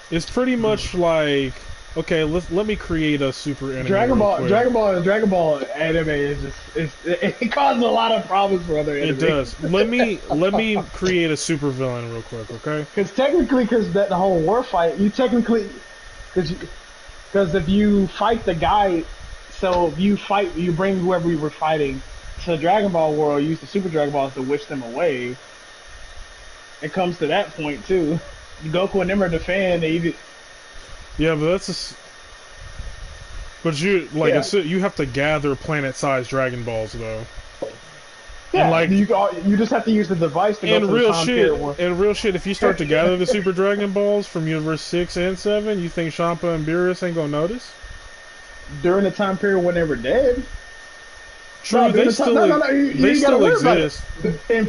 It's pretty much like, okay, let me create a super enemy. Dragon Ball anime is just it causes a lot of problems for other enemies. It does. Let me create a super villain real quick, okay? Because the whole war fight, because if you fight the guy, so if you bring whoever we were fighting to Dragon Ball World, use the Super Dragon Balls to wish them away. It comes to that point too. Goku and them are the fan. Yeah, but that's but you you have to gather planet-sized Dragon Balls though. Yeah, and like you just have to use the device to go to the time period one. And real shit, if you start to gather the Super Dragon Balls from Universe 6 and 7, you think Champa and Beerus ain't gonna notice? During the time period when they were dead? True, no, they still exist. In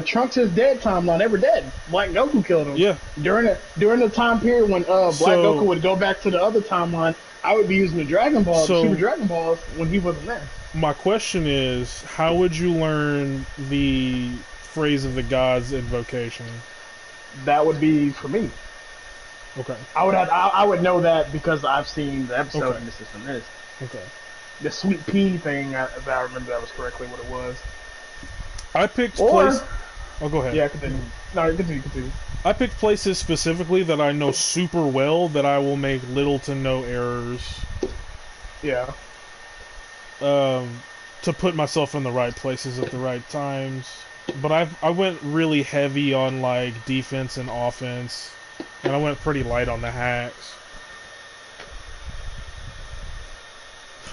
Trunks' dead timeline, they were dead. Black Goku killed them. Yeah. During the time period when Black Goku would go back to the other timeline, I would be using the Dragon Balls, Super Dragon Balls, when he wasn't there. My question is, how would you learn the phrase of the gods invocation? That would be for me. Okay. I would know that because I've seen the episode and this is from this. Okay. The Sweet Pea thing, if I remember that was correctly what it was. I picked place. Oh, go ahead. Yeah, continue. No, continue. I picked places specifically that I know super well that I will make little to no errors. Yeah. To put myself in the right places at the right times. But I went really heavy on like defense and offense, and I went pretty light on the hacks.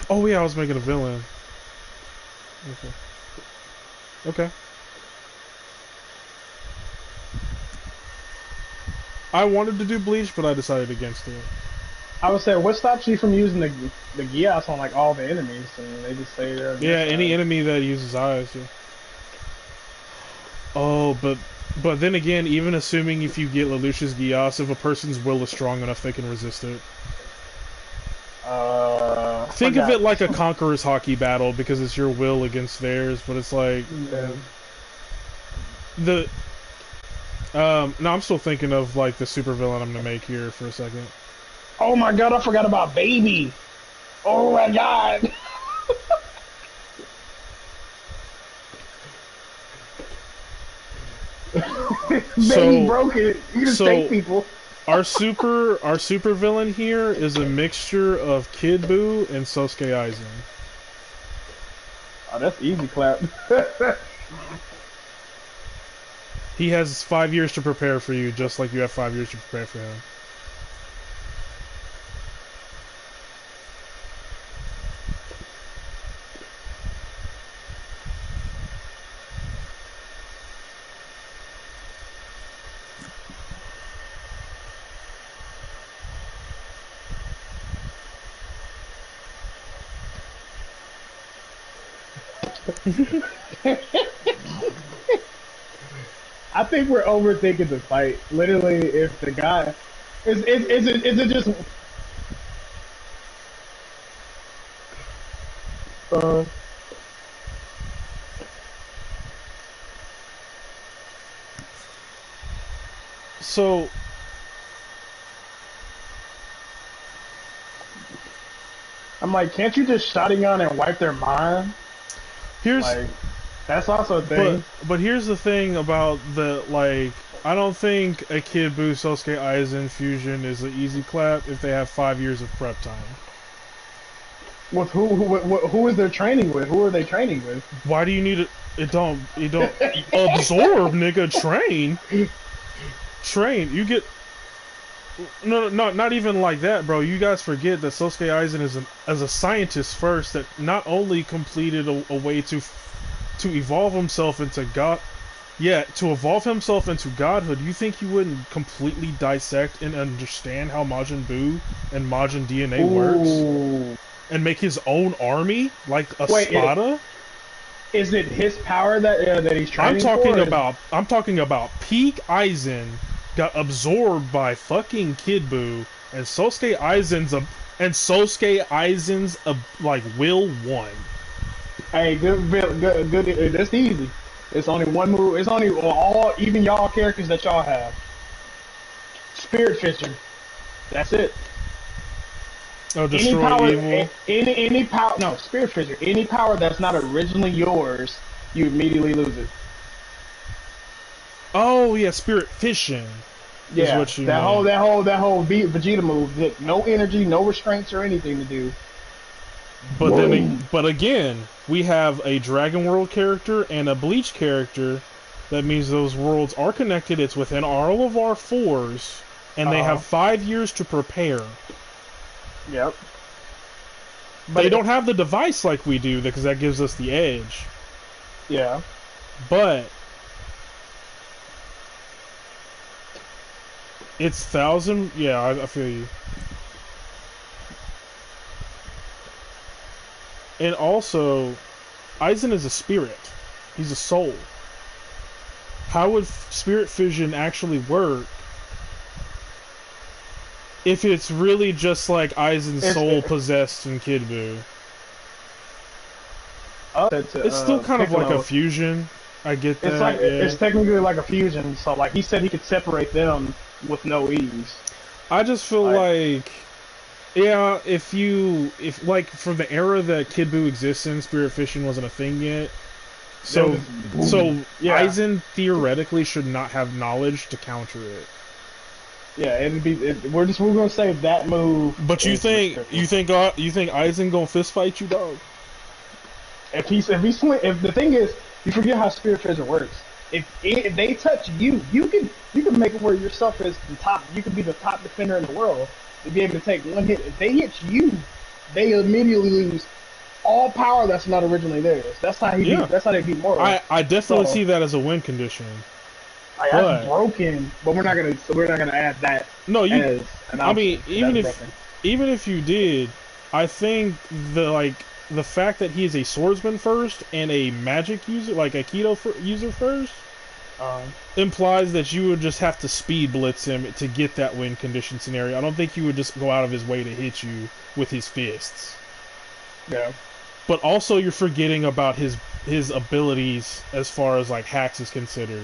Oh yeah, I was making a villain. Okay. I wanted to do Bleach, but I decided against it. I would say, what stops you from using the Gias on like all the enemies, and they just say they're... Yeah, any enemy that uses eyes, yeah. Oh, but then again, even assuming if you get Lelouch's Gias, if a person's will is strong enough, they can resist it. think of forgot. it like a conqueror's hockey battle because it's your will against theirs, but it's like Yeah. the no, I'm still thinking of like the supervillain I'm gonna make here for a second. Oh my god, I forgot about Baby. Oh my god. Baby So broke it. You just take so people. our super villain here is a mixture of Kid Buu and Sosuke Aizen. Oh, that's easy clap. He has 5 years to prepare for you, just like you have 5 years to prepare for him. I think we're overthinking the fight. Literally, if the guy is it just uh So I'm like, can't you just shotgun and wipe their mind? here's Like, that's also a thing. but here's the thing about the like. I don't think a Kid Buu Sosuke Aizen fusion is an easy clap if they have 5 years of prep time. With who is their training with? Who are they training with? Why do you need it? It don't absorb, nigga. Train. You get no, not even like that, bro. You guys forget that Sosuke Aizen is as a scientist first that not only completed a way to evolve himself into God. Yeah, to evolve himself into godhood, you think he wouldn't completely dissect and understand how Majin Buu and Majin DNA works? Ooh. And make his own army? Like a Wait, Spada? Is it his power that he's training I'm talking about peak Aizen got absorbed by fucking Kid Buu and Sosuke Aizen's like will won. Hey, good. That's easy. It's only one move. It's only all even y'all characters that y'all have. Spirit Fisher. That's it. Oh, Any destroy power, evil. any power. No, Spirit Fisher. Any power that's not originally yours, you immediately lose it. Oh yeah, spirit fission. Yeah, Is what you that mean. whole Vegeta move. That no energy, no restraints or anything to do. But Boom. but again, we have a Dragon World character and a Bleach character. That means those worlds are connected. It's within all of our fours, and they have 5 years to prepare. Yep. But they don't have the device like we do, because that gives us the edge. Yeah. But it's 1,000. Yeah, I feel you. And also, Aizen is a spirit. He's a soul. How would spirit fission actually work if it's really just like Aizen's soul possessed in Kid Buu? It's still kind of like a fusion. I get that. It's like yeah. it's technically like a fusion. So like he said, he could separate them with no ease. I just feel like yeah, if like from the era that Kid Buu exists in, spirit fission wasn't a thing yet. So Yeah. Aizen theoretically should not have knowledge to counter it. Yeah, we're gonna say that move. But you think Aizen gonna fist fight you, dog? If the thing is, you forget how Spirit Fisher works. If they touch you, you can make it where yourself is the top. You can be the top defender in the world to be able to take one hit. If they hit you, they immediately lose all power that's not originally theirs. That's how that's how they beat Moro. I definitely see that as a win condition. That's broken, but we're not gonna add that. No, as I mean, even if you did, I think the fact that he is a swordsman first and a magic user, like a Keto user first, implies that you would just have to speed blitz him to get that win condition scenario. I don't think he would just go out of his way to hit you with his fists. Yeah. But also you're forgetting about his abilities as far as like hacks is considered.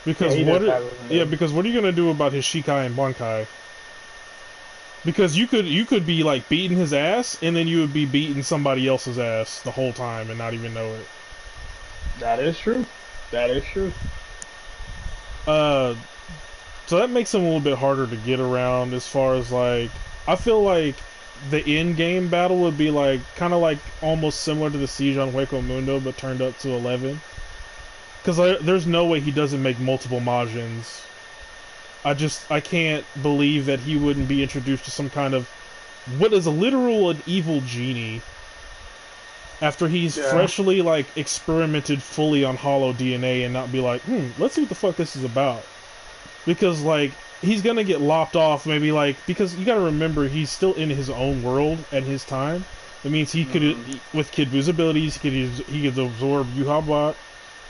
Yeah, Because he what does are, have it. yeah, because what are you gonna do about his Shikai and Bankai? Because you could be like beating his ass, and then you would be beating somebody else's ass the whole time and not even know it. That is true. That is true. Uh, so that makes him a little bit harder to get around. As far as like, I feel like the end game battle would be like kind of like almost similar to the siege on Hueco Mundo, but turned up to 11. Because there's no way he doesn't make multiple Majins. I can't believe that he wouldn't be introduced to some kind of what is a literal and evil genie after he's Yeah. freshly like experimented fully on hollow DNA and not be like, let's see what the fuck this is about. Because like he's gonna get lopped off maybe like because you gotta remember he's still in his own world at his time. It means he could with Kid Buu's abilities he could absorb Yuhabot,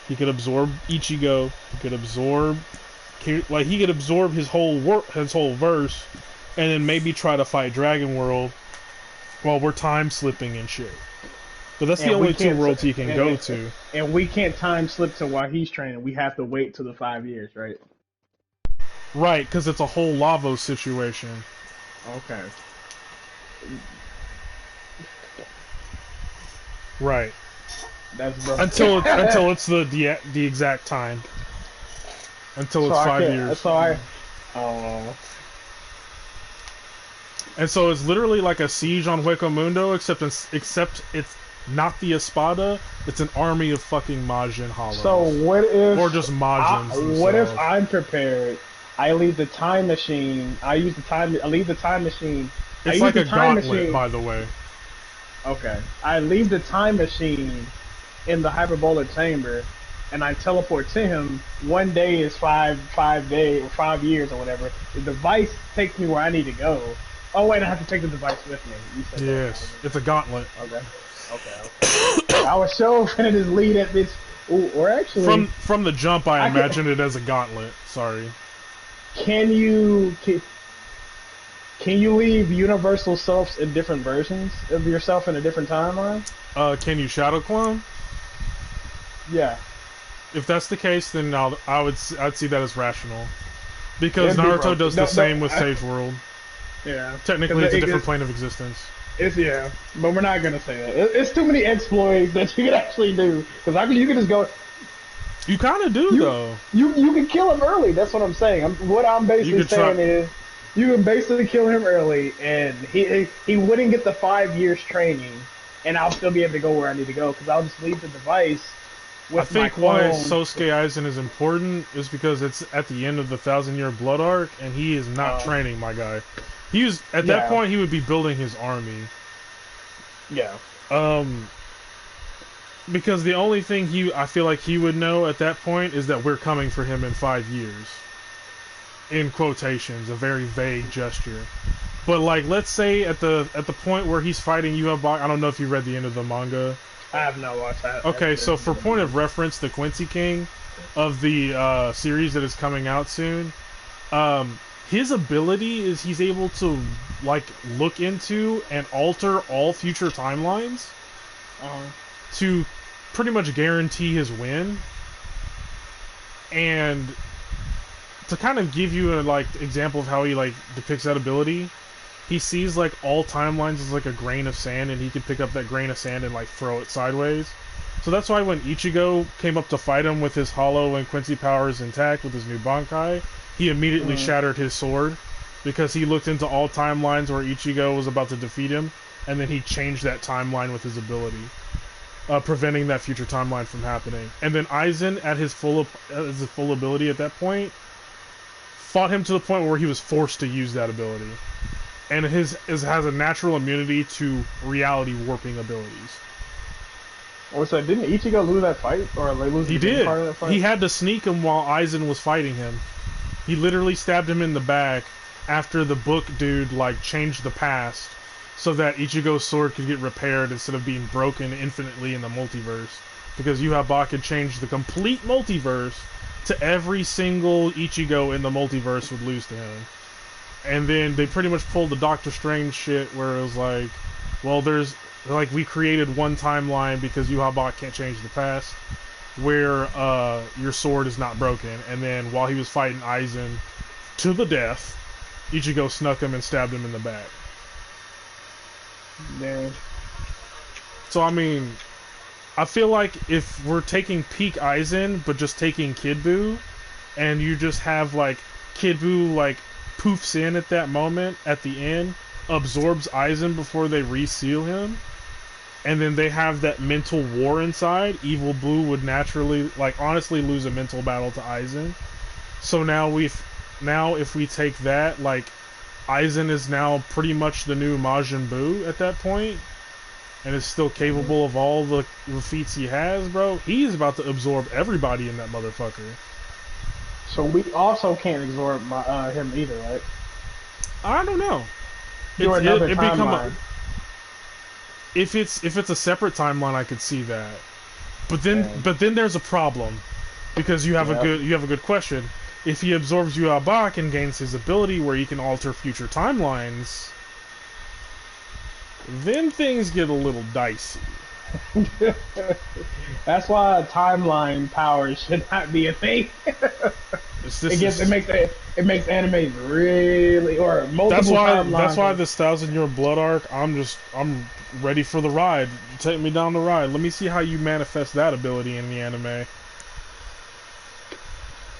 he could absorb Ichigo, he could absorb like he could absorb his whole verse, and then maybe try to fight Dragon World while we're time slipping and shit. But that's the And we only two can't worlds he can go and, to. and we can't time slip to while he's training. We have to wait till the 5 years, right? Right, because it's a whole Lavos situation. Okay. Right. That's bro. Until it's the exact time. Until it's 5 years. Oh. And so it's literally like a siege on Hueco Mundo, except it's not the Espada, it's an army of fucking Majin Hollows. So what if or just Majins what if themselves. I'm prepared? I leave the time machine. I leave the time machine. It's like a gauntlet, by the way. Okay. I leave the time machine in the hyperbolic chamber, and I teleport to him. One day is 5 years or whatever. The device takes me where I need to go. Oh wait, I have to take the device with me. You said yes, it's a gauntlet. Okay. I was so finna just lead at this. Ooh, or actually, from the jump, I imagined it as a gauntlet. Sorry. Can you leave universal selves in different versions of yourself in a different timeline? Can you shadow clone? Yeah. If that's the case, then I'd see that as rational, because It'd be Naruto broken. does the same with Sage World. Yeah. Technically, it's a different plane of existence. Yeah, but we're not gonna say that. It's too many exploits that you can actually do. Because you can just go. You kind of do though. You can kill him early. That's what I'm saying. What I'm basically saying is, you can basically kill him early, and he wouldn't get the 5 years training, and I'll still be able to go where I need to go because I'll just leave the device. With I think why Sosuke Aizen is important is because it's at the end of the 1,000-year blood arc, and he is not training my guy. He was at that point he would be building his army. Yeah. Because the only thing I feel like he would know at that point is that we're coming for him in 5 years. In quotations, a very vague gesture. But like, let's say at the point where he's fighting Yuhabak, I don't know if you read the end of the manga. I have not watched that. Okay, so for point of reference, the Quincy King of the series that is coming out soon, his ability is he's able to like look into and alter all future timelines to pretty much guarantee his win. And to kind of give you a like example of how he like depicts that ability, he sees like all timelines as like a grain of sand, and he can pick up that grain of sand and like throw it sideways. So that's why when Ichigo came up to fight him with his Hollow and Quincy powers intact with his new Bankai, he immediately shattered his sword, because he looked into all timelines where Ichigo was about to defeat him, and then he changed that timeline with his ability, preventing that future timeline from happening. And then Aizen, at his full ability at that point, fought him to the point where he was forced to use that ability. And has a natural immunity to reality warping abilities. Or so didn't Ichigo lose that fight, or like lose? He the did. Part of that fight? He had to sneak him while Aizen was fighting him. He literally stabbed him in the back after the book dude like changed the past so that Ichigo's sword could get repaired instead of being broken infinitely in the multiverse. Because Yuhabak had changed the complete multiverse to every single Ichigo in the multiverse would lose to him. And then they pretty much pulled the Doctor Strange shit where it was like, Well, there's like we created one timeline because Yuhabak can't change the past, where your sword is not broken, and then while he was fighting Aizen to the death, Ichigo snuck him and stabbed him in the back. Damn. So I mean, I feel like if we're taking peak Aizen, but just taking Kid Buu, and you just have like Kid Buu like poofs in at that moment at the end, absorbs Aizen before they reseal him, and then they have that mental war inside, Evil Buu would naturally, like, honestly lose a mental battle to Aizen. So now if we take that, like, Aizen is now pretty much the new Majin Buu at that point, and is still capable of all the feats he has, bro. He's about to absorb everybody in that motherfucker. So we also can't absorb him either, right? I don't know. Or another It become timeline. if it's a separate timeline, I could see that. But then there's a problem because you have a good question. If he absorbs Yuabak and gains his ability where he can alter future timelines, then things get a little dicey. That's why timeline power should not be a thing. It makes anime really, or multiple timelines. That's why this 1,000-year blood arc. I'm ready for the ride. Take me down the ride. Let me see how you manifest that ability in the anime.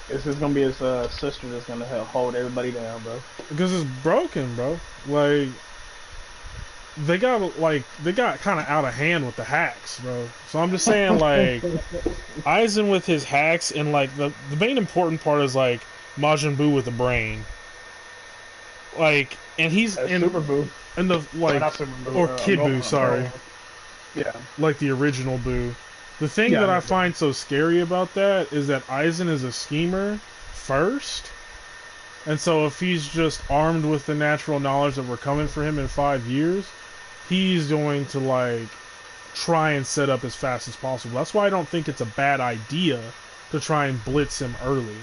This is gonna be his sister that's gonna help hold everybody down, bro. Because it's broken, bro. Like they got kind of out of hand with the hacks, bro. So I'm just saying, like, Aizen with his hacks, and like the main important part is like Majin Buu with the brain, like, and he's in Super Buu, and the like, not Super Buu, or Kid Buu, sorry, yeah, like the original Buu. The thing that I find so scary about that is that Aizen is a schemer first. And so if he's just armed with the natural knowledge that we're coming for him in 5 years, he's going to, like, try and set up as fast as possible. That's why I don't think it's a bad idea to try and blitz him early.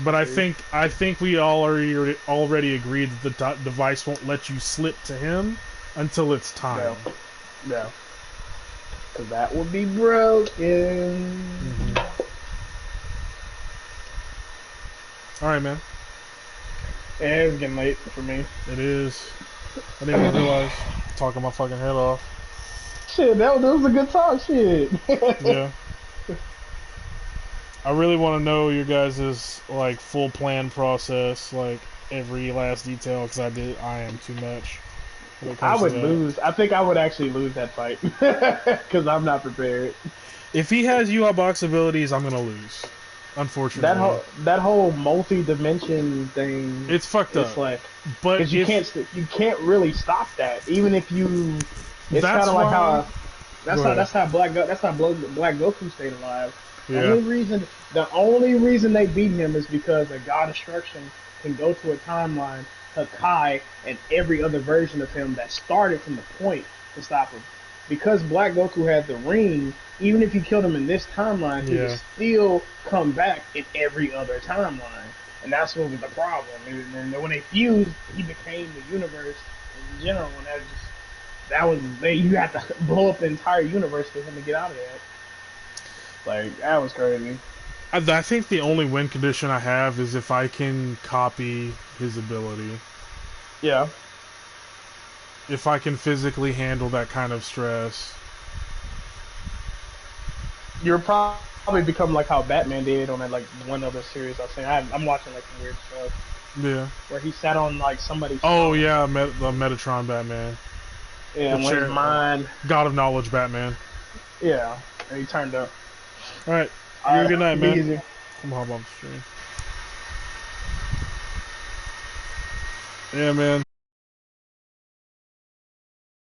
But I think we all already agreed that the device won't let you slip to him until it's time. Yeah. Because that would be broken. Mm-hmm. Alright, man. Yeah, it's getting late for me. It is. I didn't even realize. Talking my fucking head off. Shit, that was a good talk, shit. Yeah. I really want to know your guys' like full plan process, like every last detail, because I am too much. I would lose. I think I would actually lose that fight because I'm not prepared. If he has Yuhabak's abilities, I'm gonna lose. Unfortunately, that whole multi-dimension thing, it's fucked up. It's like, but because you can't really stop that. Even if you, it's kind of like how that's how Black Goku stayed alive. Yeah. The only reason they beat him is because a God Destruction can go to a timeline, Hakai, and every other version of him that started from the point to stop him. Because Black Goku had the ring, even if you killed him in this timeline, he would still come back in every other timeline. And that's what was the problem. And when they fused, he became the universe in general. And you had to blow up the entire universe for him to get out of that. Like, that was crazy. I think the only win condition I have is if I can copy his ability. Yeah. If I can physically handle that kind of stress. You're probably become like how Batman did on that, like, one other series I was saying. I'm watching like some weird stuff. Yeah. Where he sat on like somebody's yeah, the Metatron Batman. Yeah, when his mind, God of Knowledge Batman. Yeah, and he turned up. Alright. You have a good night, man. Easy. I'm hop on the stream. Yeah, man.